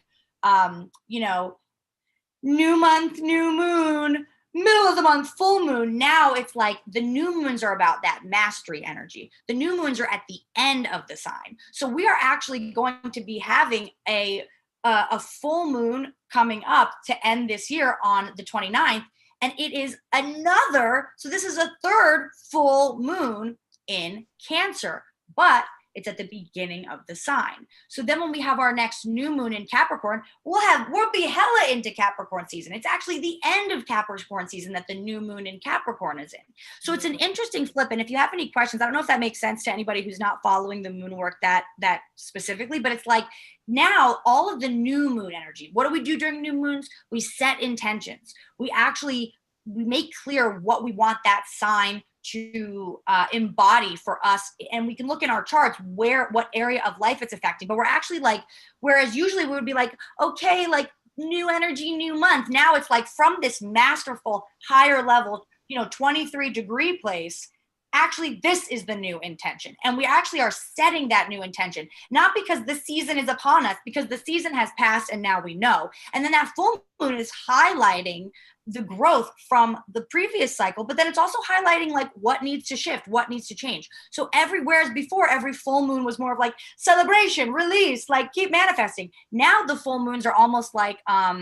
new month, new moon, middle of the month, full moon. Now it's like the new moons are about that mastery energy. The new moons are at the end of the sign. So we are actually going to be having a full moon coming up to end this year on the 29th. And it is so this is a third full moon in Cancer, but it's at the beginning of the sign. So then when we have our next new moon in Capricorn, we'll be hella into Capricorn season. It's actually the end of Capricorn season that the new moon in Capricorn is in. So it's an interesting flip. And if you have any questions, I don't know if that makes sense to anybody who's not following the moon work that specifically, but it's like now all of the new moon energy. What do we do during new moons? We set intentions. We make clear what we want that sign to embody for us. And we can look in our charts what area of life it's affecting, but we're actually like, whereas usually we would be like, okay, like new energy, new month. Now it's like from this masterful higher level, 23-degree place, actually this is the new intention. And we actually are setting that new intention, not because the season is upon us, because the season has passed and now we know. And then that full moon is highlighting the growth from the previous cycle, but then it's also highlighting like what needs to shift, what needs to change. So whereas before every full moon was more of like celebration, release, like keep manifesting. Now the full moons are almost like, how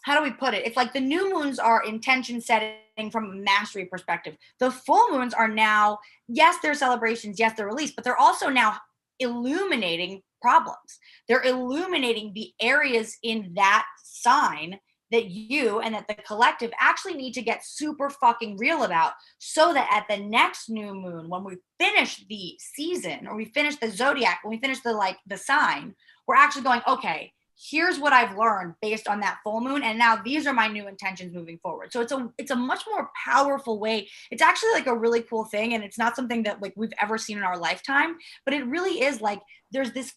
do we put it? It's like the new moons are intention setting from a mastery perspective. The full moons are now, yes, they're celebrations, yes, they're release, but they're also now illuminating problems. They're illuminating the areas in that sign that you and that the collective actually need to get super fucking real about, so that at the next new moon, when we finish the season or we finish the zodiac, when we finish the sign, we're actually going, okay, here's what I've learned based on that full moon, and now these are my new intentions moving forward. So it's a much more powerful way. It's actually like a really cool thing, and it's not something that like we've ever seen in our lifetime, but it really is like there's this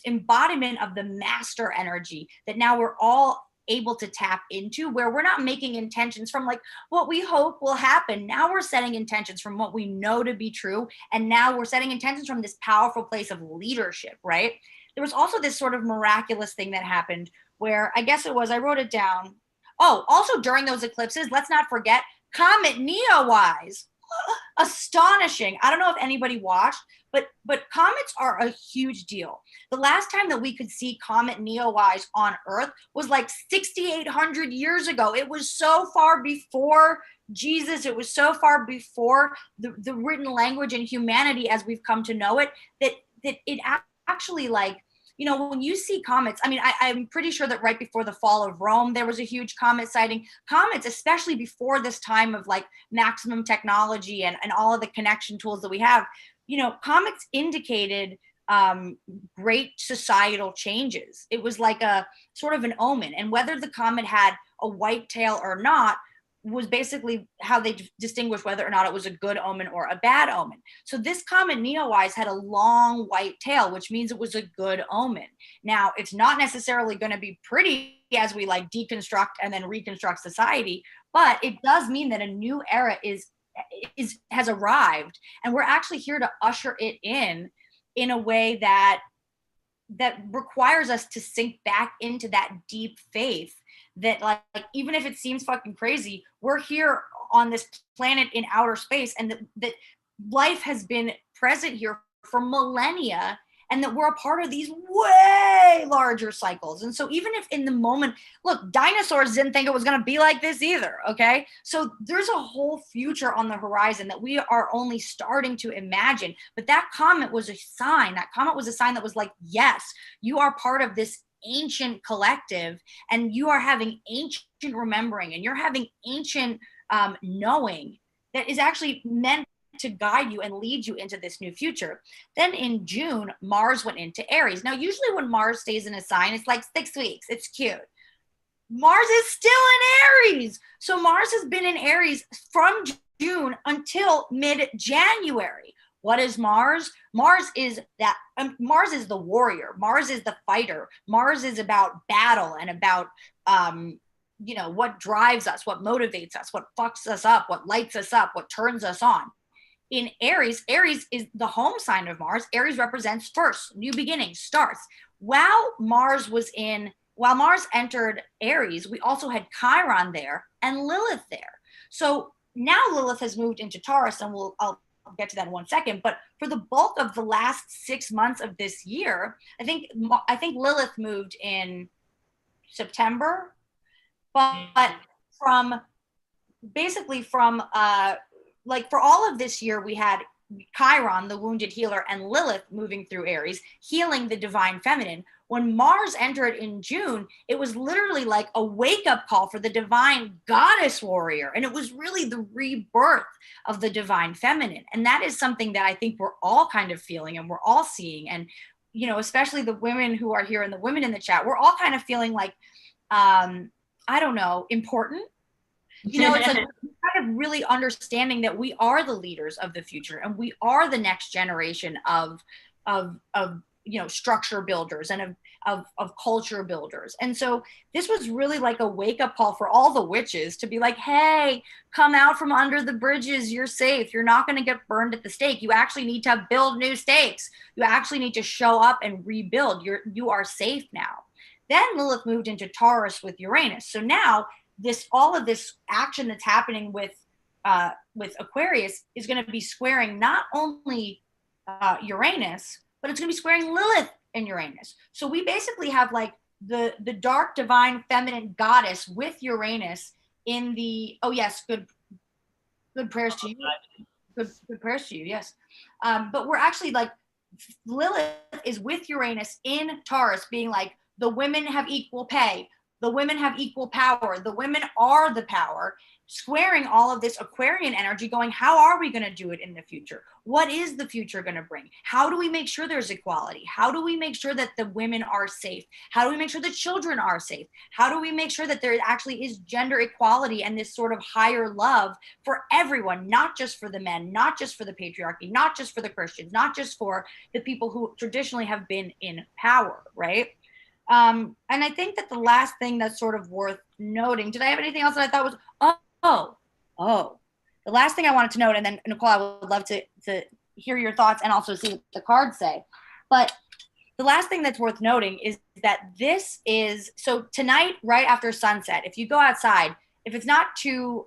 embodiment of the master energy that now we're all able to tap into, where we're not making intentions from like what we hope will happen. Now we're setting intentions from what we know to be true, and now we're setting intentions from this powerful place of leadership, right? There was also this sort of miraculous thing that happened where I guess it was, I wrote it down. Oh, also during those eclipses, let's not forget Comet Neowise. Astonishing. I don't know if anybody watched, but comets are a huge deal. The last time that we could see Comet Neowise on Earth was like 6,800 years ago. It was so far before Jesus. It was so far before the written language and humanity as we've come to know it, that it actually, like, you know, when you see comets, I mean, I'm pretty sure that right before the fall of Rome, there was a huge comet sighting. Comets, especially before this time of like maximum technology and all of the connection tools that we have, you know, comets indicated great societal changes. It was like a sort of an omen. And whether the comet had a white tail or not was basically how they distinguished whether or not it was a good omen or a bad omen. So this comet Neowise had a long white tail, which means it was a good omen. Now, it's not necessarily going to be pretty as we like deconstruct and then reconstruct society, but it does mean that a new era has arrived, and we're actually here to usher it in a way that requires us to sink back into that deep faith that like even if it seems fucking crazy, we're here on this planet in outer space, and that life has been present here for millennia, and that we're a part of these way larger cycles. And so even if in the moment, look, dinosaurs didn't think it was going to be like this either, okay? So there's a whole future on the horizon that we are only starting to imagine. But that comet was a sign. That comet was a sign that was like, yes, you are part of this ancient collective, and you are having ancient remembering, and you're having ancient knowing that is actually meant to guide you and lead you into this new future. Then in June, Mars went into Aries. Now, usually when Mars stays in a sign, it's like 6 weeks. It's cute. Mars is still in Aries. So Mars has been in Aries from June until mid-January. What is Mars? Mars is Mars is the warrior. Mars is the fighter. Mars is about battle and about you know, what drives us, what motivates us, what fucks us up, what lights us up, what turns us on. In Aries, Aries is the home sign of Mars. Aries represents first, new beginnings, starts. While Mars entered Aries, we also had Chiron there and Lilith there. So now Lilith has moved into Taurus, and I'll get to that in 1 second. But for the bulk of the last 6 months of this year, I think Lilith moved in September, but from like for all of this year, we had Chiron, the wounded healer, and Lilith moving through Aries, healing the divine feminine. When Mars entered in June, it was literally like a wake-up call for the divine goddess warrior. And it was really the rebirth of the divine feminine. And that is something that I think we're all kind of feeling and we're all seeing. And, you know, especially the women who are here and the women in the chat, we're all kind of feeling like, I don't know, important. You know, it's like kind of really understanding that we are the leaders of the future, and we are the next generation of you know, structure builders and of culture builders. And so this was really like a wake-up call for all the witches to be like, hey, come out from under the bridges. You're safe. You're not going to get burned at the stake. You actually need to build new stakes. You actually need to show up and rebuild. You are safe now. Then Lilith moved into Taurus with Uranus. So now all of this action that's happening with Aquarius is going to be squaring not only Uranus, but it's going to be squaring Lilith and Uranus. So we basically have like the dark divine feminine goddess with Uranus in the, oh yes, good prayers to you. Good prayers to you, yes. But we're actually like, Lilith is with Uranus in Taurus, being like, the women have equal pay. The women have equal power. The women are the power, squaring all of this Aquarian energy, going, how are we going to do it in the future? What is the future going to bring? How do we make sure there's equality? How do we make sure that the women are safe? How do we make sure the children are safe? How do we make sure that there actually is gender equality and this sort of higher love for everyone, not just for the men, not just for the patriarchy, not just for the Christians, not just for the people who traditionally have been in power, right? And I think that the last thing that's sort of worth noting, did I have anything else that I thought was, the last thing I wanted to note, and then Nicole, I would love to hear your thoughts and also see what the cards say. But the last thing that's worth noting is that this is, so tonight, right after sunset, if you go outside, if it's not too,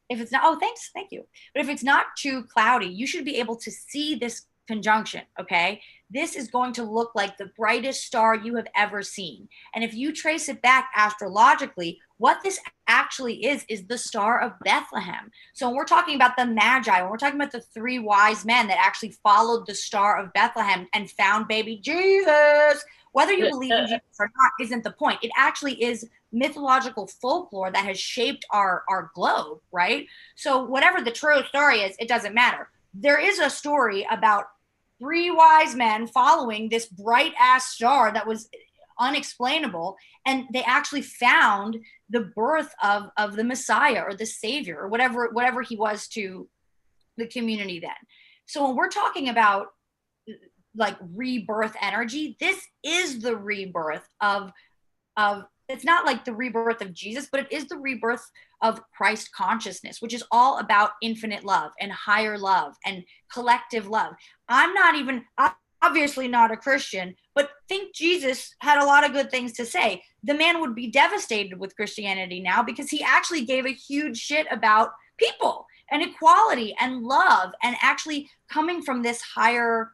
if it's not, oh, thanks, thank you. But if it's not too cloudy, you should be able to see this conjunction, okay? This is going to look like the brightest star you have ever seen. And if you trace it back astrologically, what this actually is the Star of Bethlehem. So when we're talking about the Magi, when we're talking about the three wise men that actually followed the Star of Bethlehem and found baby Jesus, whether you believe in Jesus or not isn't the point. It actually is mythological folklore that has shaped our globe, right? So whatever the true story is, it doesn't matter. There is a story about three wise men following this bright ass star that was unexplainable, and they actually found the birth of the Messiah or the Savior or whatever he was to the community then. So when we're talking about like rebirth energy, this is the rebirth of it's not like the rebirth of Jesus, but it is the rebirth of Christ consciousness, which is all about infinite love and higher love and collective love. I'm not even, obviously not a Christian, but think Jesus had a lot of good things to say. The man would be devastated with Christianity now because he actually gave a huge shit about people and equality and love and actually coming from this higher,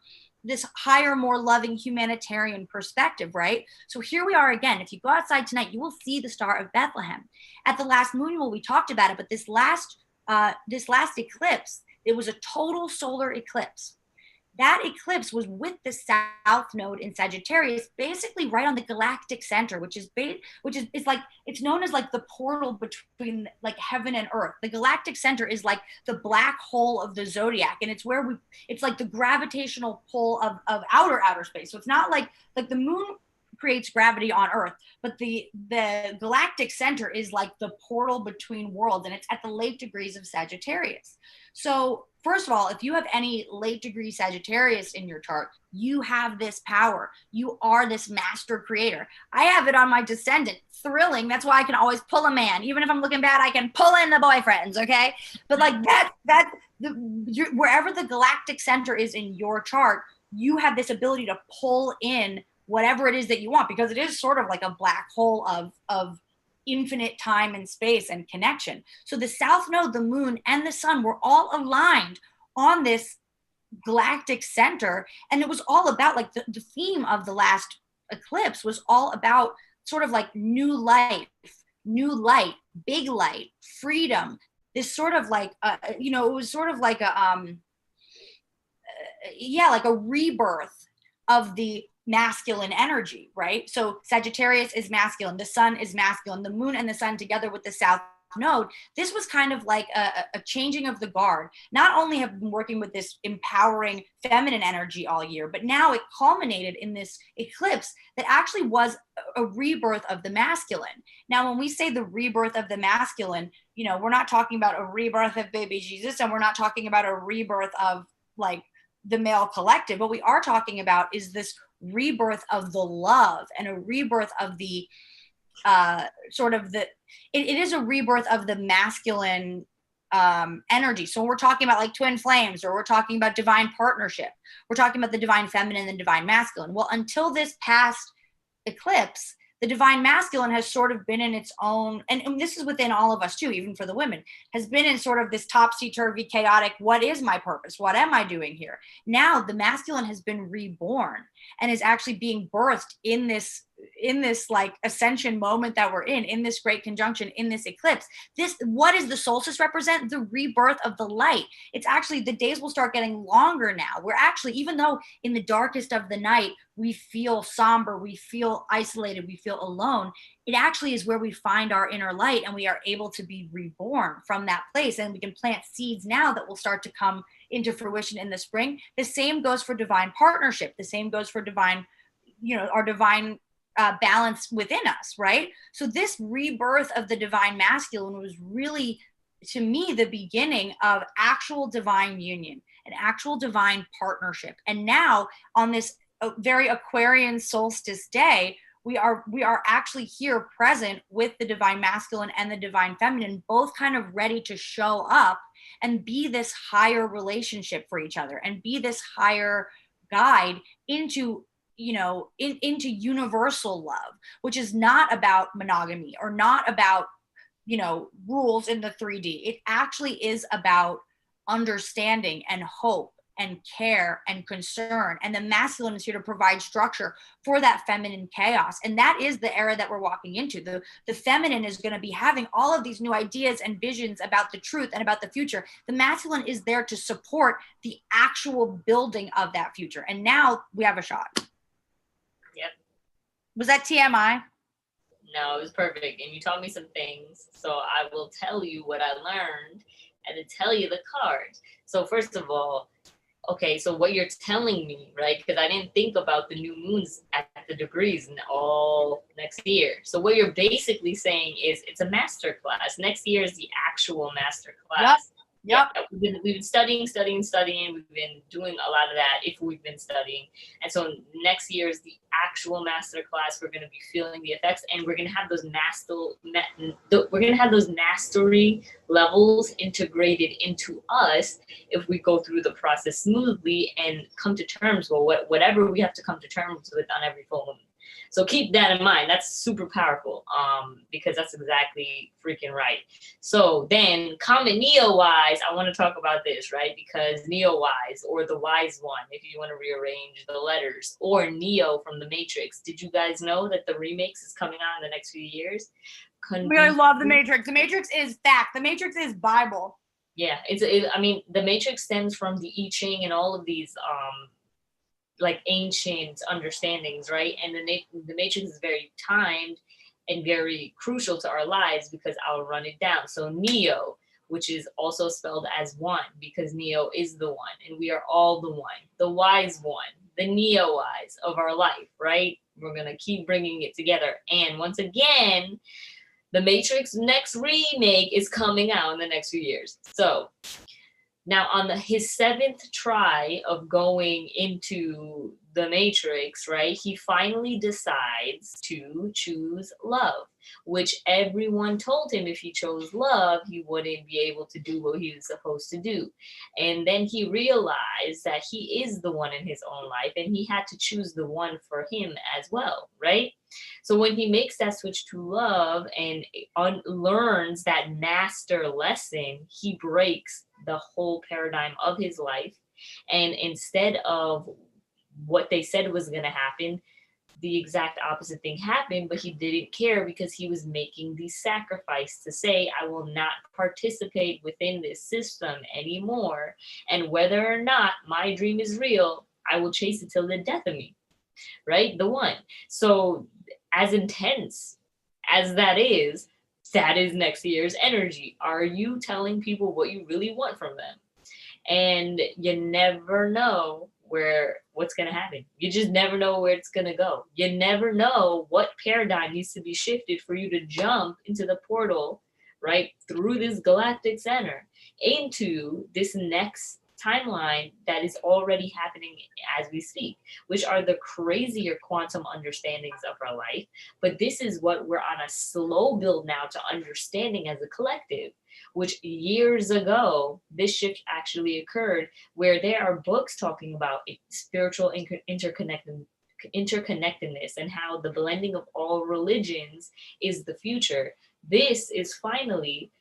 more loving humanitarian perspective, right? So here we are again. If you go outside tonight, you will see the Star of Bethlehem. At the last Moonual, we talked about it, but this last eclipse, it was a total solar eclipse. That eclipse was with the south node in Sagittarius, basically right on the galactic center, which is like, it's known as like the portal between like heaven and earth. The galactic center is like the black hole of the zodiac, and it's where it's like the gravitational pull of outer space. So it's not like the moon creates gravity on earth, but the galactic center is like the portal between worlds, and it's at the late degrees of Sagittarius. So first of all, if you have any late degree Sagittarius in your chart, you have this power. You are this master creator. I have it on my descendant. Thrilling. That's why I can always pull a man. Even if I'm looking bad, I can pull in the boyfriends, okay? But like wherever the galactic center is in your chart, you have this ability to pull in whatever it is that you want, because it is sort of like a black hole of infinite time and space and connection. So the south node, the moon, and the sun were all aligned on this galactic center. And it was all about like the theme of the last eclipse was all about sort of like new life, big light, freedom. This sort of like, it was sort of like like a rebirth of the masculine energy, right? So Sagittarius is masculine, the sun is masculine, the moon and the sun together with the south node. This was kind of like a changing of the guard. Not only have been working with this empowering feminine energy all year, but now it culminated in this eclipse that actually was a rebirth of the masculine. Now, when we say the rebirth of the masculine, we're not talking about a rebirth of baby Jesus, and we're not talking about a rebirth of like the male collective. What we are talking about is this rebirth of the love and a rebirth of the it is a rebirth of the masculine energy. So we're talking about like twin flames, or we're talking about divine partnership, we're talking about the divine feminine and divine masculine. Well, until this past eclipse, the divine masculine has sort of been in its own, and this is within all of us too, even for the women, has been in sort of this topsy-turvy, chaotic, what is my purpose? What am I doing here? Now the masculine has been reborn and is actually being birthed in this like ascension moment that we're in this great conjunction, in this eclipse. What does the solstice represent? The rebirth of the light. It's actually, the days will start getting longer now. We're actually, even though in the darkest of the night, we feel somber, we feel isolated, we feel alone, it actually is where we find our inner light, and we are able to be reborn from that place. And we can plant seeds now that will start to come into fruition in the spring. The same goes for divine partnership. The same goes for divine, our divine balance within us, right? So this rebirth of the divine masculine was really, to me, the beginning of actual divine union and actual divine partnership. And now on this very Aquarian solstice day, we are actually here present with the divine masculine and the divine feminine, both kind of ready to show up and be this higher relationship for each other and be this higher guide into into universal love, which is not about monogamy or not about, rules in the 3D. It actually is about understanding and hope and care and concern. And the masculine is here to provide structure for that feminine chaos. And that is the era that we're walking into. The feminine is going to be having all of these new ideas and visions about the truth and about the future. The masculine is there to support the actual building of that future. And now we have a shot. Yep. Was that TMI? No, it was perfect. And you taught me some things. So I will tell you what I learned and then tell you the cards. So first of all, okay, so what you're telling me, right? Because I didn't think about the new moons at the degrees and all next year. So what you're basically saying is it's a master class. Next year is the actual master class. Yep. Yeah, we've been studying. We've been doing a lot of that if we've been studying. And so next year is the actual master class. We're going to be feeling the effects, and we're going to have those mastery levels integrated into us if we go through the process smoothly and come to terms with whatever we have to come to terms with on every full moon. So keep that in mind. That's super powerful, because that's exactly freaking right. So then common Neo-wise, I want to talk about this, right? Because Neo-wise, or the wise one, if you want to rearrange the letters, or Neo from the Matrix. Did you guys know that the remakes is coming out in the next few years? I love the Matrix. The Matrix is fact. The Matrix is Bible. Yeah, the Matrix stems from the I Ching and all of these like ancient understandings, right? And the Matrix is very timed and very crucial to our lives, because I'll run it down. So Neo, which is also spelled as one, because Neo is the one, and we are all the one, the wise one, the Neo-wise of our life, right? We're going to keep bringing it together. And once again, the Matrix next remake is coming out in the next few years. So now on his 7th try of going into the Matrix, right, he finally decides to choose love, which everyone told him if he chose love, he wouldn't be able to do what he was supposed to do. And then he realized that he is the one in his own life, and he had to choose the one for him as well, right? So when he makes that switch to love and learns that master lesson, he breaks the whole paradigm of his life. And instead of what they said was going to happen, the exact opposite thing happened, but he didn't care, because he was making the sacrifice to say, I will not participate within this system anymore. And whether or not my dream is real, I will chase it till the death of me, right? The one. So as intense as that is next year's energy. Are you telling people what you really want from them? And you never know what's going to happen. You just never know where it's going to go. You never know what paradigm needs to be shifted for you to jump into the portal, right, through this galactic center into this next timeline that is already happening as we speak, which are the crazier quantum understandings of our life. But this is what we're on a slow build now to understanding as a collective, which years ago, this shift actually occurred, where there are books talking about spiritual interconnectedness and how the blending of all religions is the future. This is finally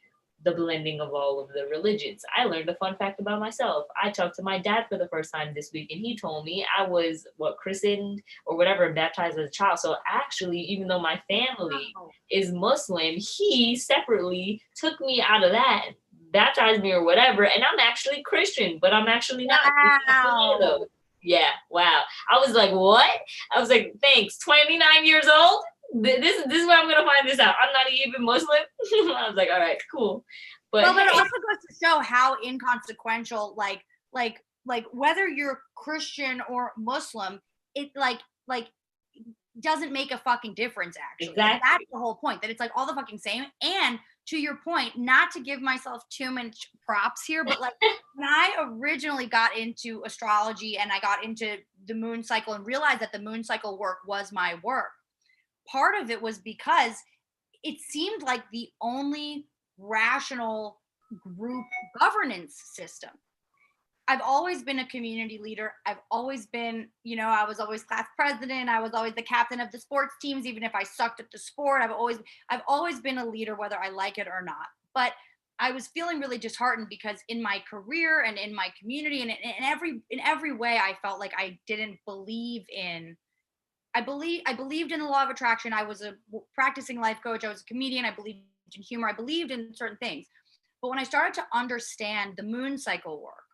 the blending of all of the religions. I learned a fun fact about myself. I talked to my dad for the first time this week, and he told me I was christened or whatever, baptized as a child. So actually, even though my family is Muslim, he separately took me out of that, baptized me or whatever, and I'm actually Christian, but I'm actually not. Wow. Yeah, wow. I was like, what? I was like, thanks. 29 years old? This is where I'm gonna find this out. I'm not even Muslim. I was like, all right, cool. But well, it also goes to show how inconsequential, like whether you're Christian or Muslim, it like doesn't make a fucking difference, actually. Exactly. That's the whole point, that it's like all the fucking same. And to your point, not to give myself too much props here, but like when I originally got into astrology and I got into the moon cycle and realized that the moon cycle work was my work, part of it was because it seemed like the only rational group governance system. I've always been a community leader. I've always been, I was always class president. I was always the captain of the sports teams, even if I sucked at the sport. I've always been a leader, whether I like it or not. But I was feeling really disheartened because in my career and in my community and in every way, I felt like I didn't believe in. I believed in the law of attraction. I was a practicing life coach. I was a comedian. I believed in humor. I believed in certain things. But when I started to understand the moon cycle work,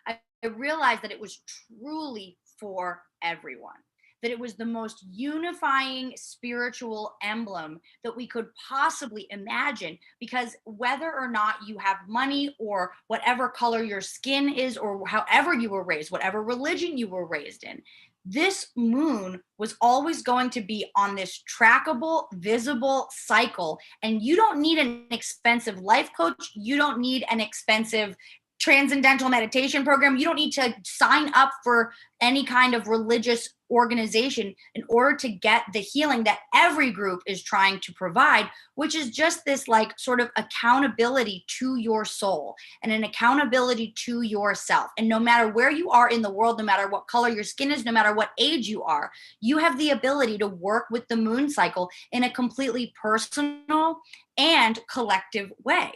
I realized that it was truly for everyone, that it was the most unifying spiritual emblem that we could possibly imagine. Because whether or not you have money or whatever color your skin is, or however you were raised, whatever religion you were raised in, this moon was always going to be on this trackable, visible cycle. And you don't need an expensive life coach. You don't need an expensive transcendental meditation program. You don't need to sign up for any kind of religious organization in order to get the healing that every group is trying to provide, which is just this like sort of accountability to your soul and an accountability to yourself. And no matter where you are in the world, no matter what color your skin is, no matter what age you are, you have the ability to work with the moon cycle in a completely personal and collective way.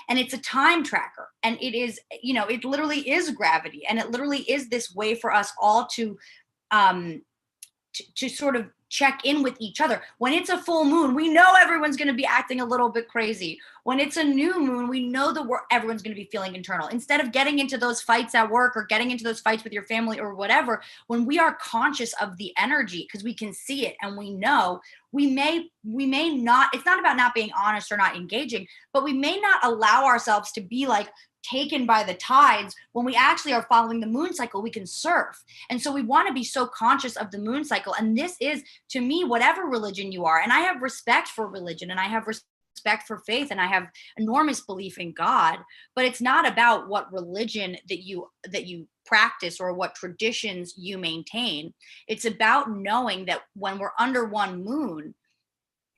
And it's a time tracker, and it is, it literally is gravity, and it literally is this way for us all um to sort of check in with each other. When it's a full moon, we know everyone's going to be acting a little bit crazy. When it's a new moon, we know everyone's going to be feeling internal. Instead of getting into those fights at work or getting into those fights with your family or whatever, when we are conscious of the energy, because we can see it and we know, we may not, it's not about not being honest or not engaging, but we may not allow ourselves to be like taken by the tides. When we actually are following the moon cycle, we can surf. And so we want to be so conscious of the moon cycle. And this is, to me, whatever religion you are, and I have respect for religion, and I have respect for faith, and I have enormous belief in God, but it's not about what religion that you practice or what traditions you maintain. It's about knowing that when we're under one moon,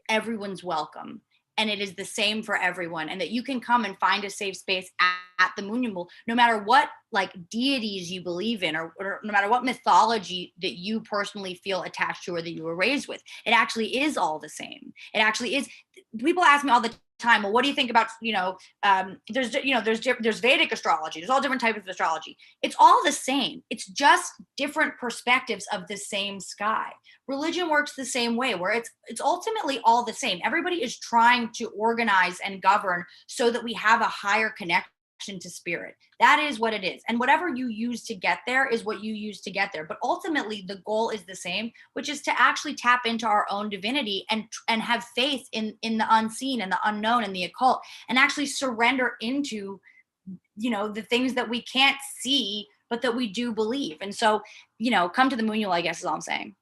everyone's welcome. And it is the same for everyone, and that you can come and find a safe space at the Moonual, no matter what like deities you believe in, or no matter what mythology that you personally feel attached to or that you were raised with. It actually is all the same. It actually is. People ask me all the time, well, what do you think about, there's Vedic astrology, there's all different types of astrology. It's all the same. It's just different perspectives of the same sky. Religion works the same way, where it's ultimately all the same. Everybody is trying to organize and govern so that we have a higher connection to spirit. That is what it is. And whatever you use to get there is what you use to get there. But ultimately, the goal is the same, which is to actually tap into our own divinity and have faith in the unseen and the unknown and the occult, and actually surrender into, the things that we can't see, but that we do believe. And so, come to the Moonual, I guess is all I'm saying.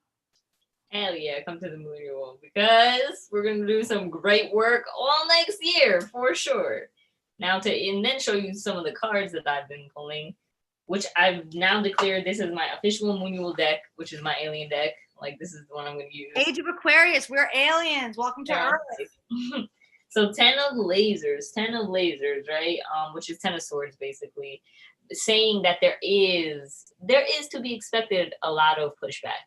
Hell yeah, come to the Moonual, because we're going to do some great work all next year for sure. Now and then show you some of the cards that I've been pulling, which I've now declared this is my official Moonual deck, which is my alien deck. Like, this is the one I'm going to use. Age of Aquarius, we're aliens. Welcome to Earth. So 10 of lasers, right? Which is 10 of swords, basically, saying that there is to be expected a lot of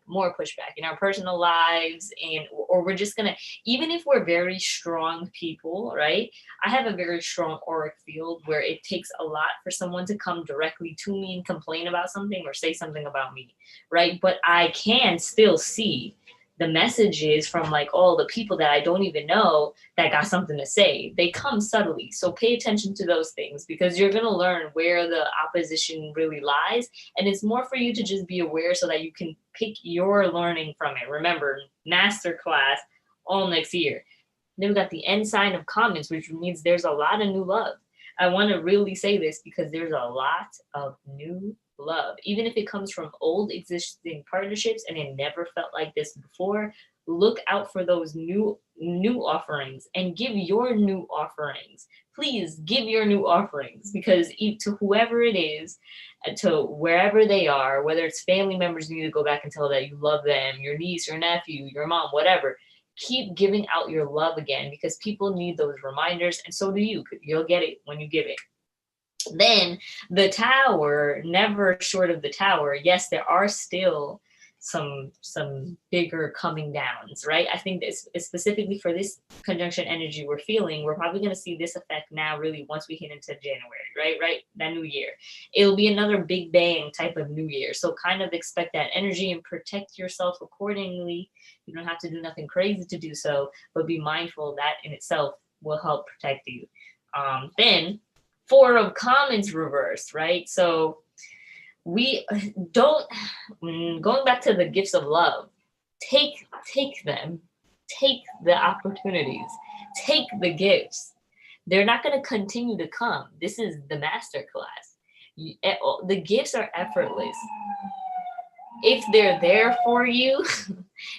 more pushback in our personal lives, or we're just gonna, even if we're very strong people, right? I have a very strong auric field where it takes a lot for someone to come directly to me and complain about something or say something about me, right? But I can still see the messages from like all the people that I don't even know that got something to say. They come subtly. So pay attention to those things, because you're going to learn where the opposition really lies. And it's more for you to just be aware so that you can pick your learning from it. Remember, masterclass all next year. Then we got the end sign of comments, which means there's a lot of new love. I want to really say this because there's a lot of new love, even if it comes from old existing partnerships and it never felt like this before. Look out for those new offerings and give your new offerings. Please give your new offerings, because to whoever it is, to wherever they are, whether it's family members, you need to go back and tell that you love them, your niece, your nephew, your mom, whatever. Keep giving out your love again, because people need those reminders, and so do you. You'll get it when you give it. Then the tower, never short of the tower, yes, there are still some bigger coming downs, right? I think this is specifically for this conjunction energy we're feeling, we're probably going to see this effect now really once we hit into January, right? That new year. It'll be another big bang type of new year. So kind of expect that energy and protect yourself accordingly. You don't have to do nothing crazy to do so, but be mindful that in itself will help protect you. Then Four of Commons reversed, right? So we don't, going back to the gifts of love, take them, take the opportunities, take the gifts. They're not going to continue to come. This is the master class. The gifts are effortless. If they're there for you,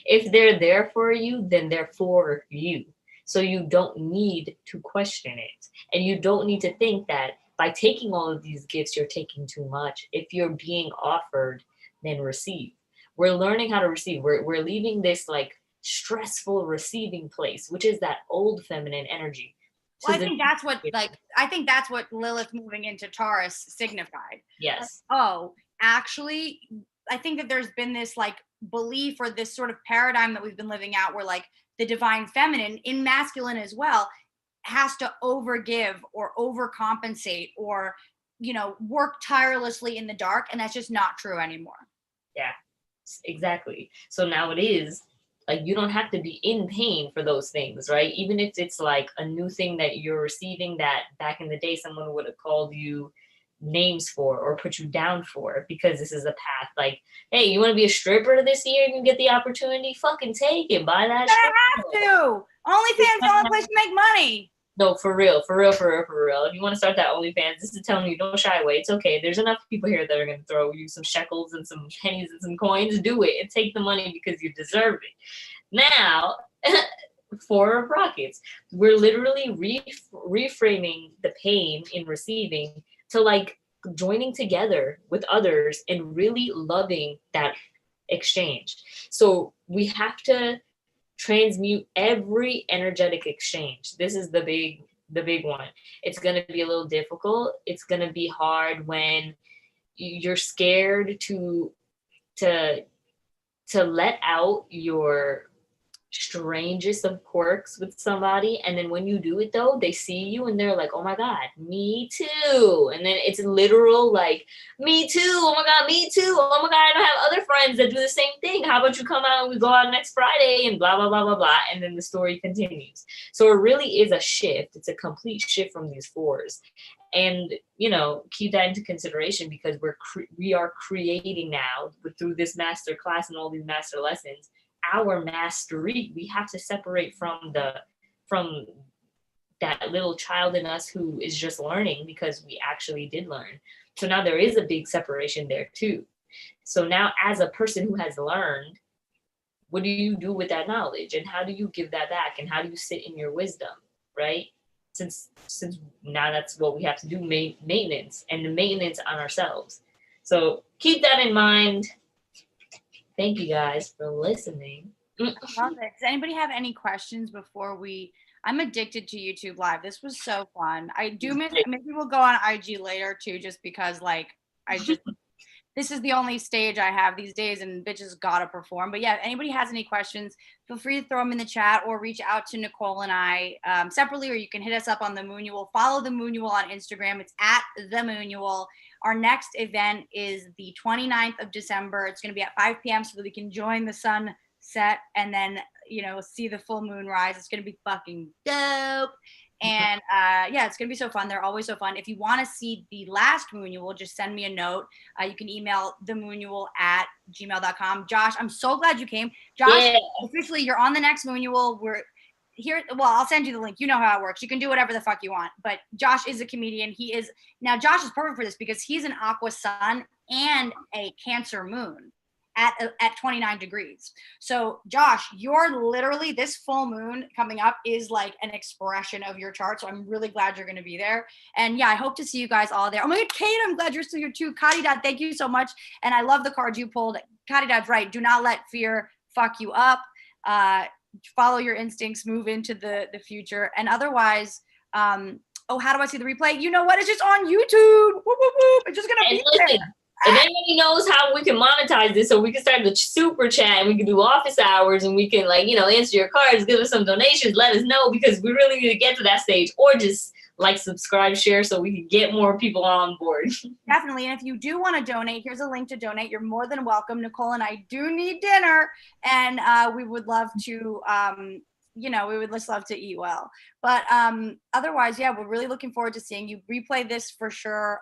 if they're there for you, then they're for you. So you don't need to question it. And you don't need to think that by taking all of these gifts, you're taking too much. If you're being offered, then receive. We're learning how to receive. We're leaving this like stressful receiving place, which is that old feminine energy. Well, I think that's what Lilith moving into Taurus signified. Yes. Oh, actually, I think that there's been this like belief or this sort of paradigm that we've been living out where like the divine feminine in masculine as well has to overgive or overcompensate or, work tirelessly in the dark. And that's just not true anymore. Yeah, exactly. So now it is like you don't have to be in pain for those things, right? Even if it's like a new thing that you're receiving that back in the day someone would have called you names for or put you down for, because this is a path. Like, hey, you want to be a stripper this year? You can get the opportunity. Fucking take it. Buy that. I have to. OnlyFans is the only place to make money. No, for real. If you want to start that OnlyFans, this is telling you, don't shy away. It's okay. There's enough people here that are going to throw you some shekels and some pennies and some coins. Do it and take the money because you deserve it. Now, Four of Rockets. We're literally reframing the pain in receiving to like joining together with others and really loving that exchange. So we have to transmute every energetic exchange. This is the big one. It's going to be a little difficult. It's going to be hard when you're scared to let out your strangest of quirks with somebody, and then when you do it though, they see you and they're like, oh my god, me too. And then it's literal like, me too, oh my god, me too, oh my god, I don't have other friends that do the same thing, how about you come out and we go out next Friday, and blah blah blah blah blah. And then the story continues. So it really is a shift. It's a complete shift from these fours. And keep that into consideration, because we are creating now through this master class and all these master lessons our mastery. We have to separate from that little child in us who is just learning, because we actually did learn. So now there is a big separation there too. So now as a person who has learned, what do you do with that knowledge, and how do you give that back, and how do you sit in your wisdom, right? Since now that's what we have to do, maintenance, and the maintenance on ourselves. So keep that in mind. Thank you guys for listening. Love it. Does anybody have any questions before I'm addicted to YouTube Live. This was so fun. I do miss, maybe we'll go on IG later too, just because this is the only stage I have these days and bitches gotta perform. But yeah, if anybody has any questions, feel free to throw them in the chat or reach out to Nicole and I separately, or you can hit us up on the Moonual. Follow the Moonual on Instagram. It's at the Moonual. Our next event is the 29th of December. It's going to be at 5 p.m. so that we can join the sunset and then, see the full moon rise. It's going to be fucking dope. And it's going to be so fun. They're always so fun. If you want to see the last Moonual, just send me a note. You can email themoonual@gmail.com. Josh, I'm so glad you came. Josh, Officially, you're on the next Moonual. We're here. Well, I'll send you the link. You know how it works. You can do whatever the fuck you want. But Josh is a comedian. Now Josh is perfect for this because he's an Aqua sun and a Cancer moon at 29 degrees. So Josh, you're literally, this full moon coming up is like an expression of your chart. So I'm really glad you're going to be there. And yeah, I hope to see you guys all there. Oh my God, Kate, I'm glad you're still here too. Kadidad, thank you so much. And I love the card you pulled. Kadidad's right. Do not let fear fuck you up. Follow your instincts, move into the future. And otherwise, oh, how do I see the replay? You know what? It's just on YouTube. Whoop, whoop, whoop. It's just gonna And be listen, there. if anybody knows how we can monetize this, so we can start the super chat and we can do office hours and we can like, answer your cards, give us some donations, let us know, because we really need to get to that stage, or just like, subscribe, share, so we can get more people on board. Definitely. And if you do want to donate, here's a link to donate. You're more than welcome. Nicole and I do need dinner, and we would love to, we would just love to eat well. But otherwise, yeah, we're really looking forward to seeing you. Replay this for sure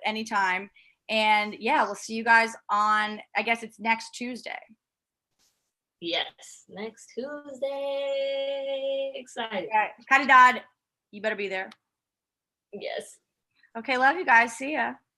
anytime. And yeah, we'll see you guys on, I guess it's next Tuesday. Yes, next Tuesday. Excited. Okay. Caridad, you better be there. Yes. Okay, love you guys. See ya.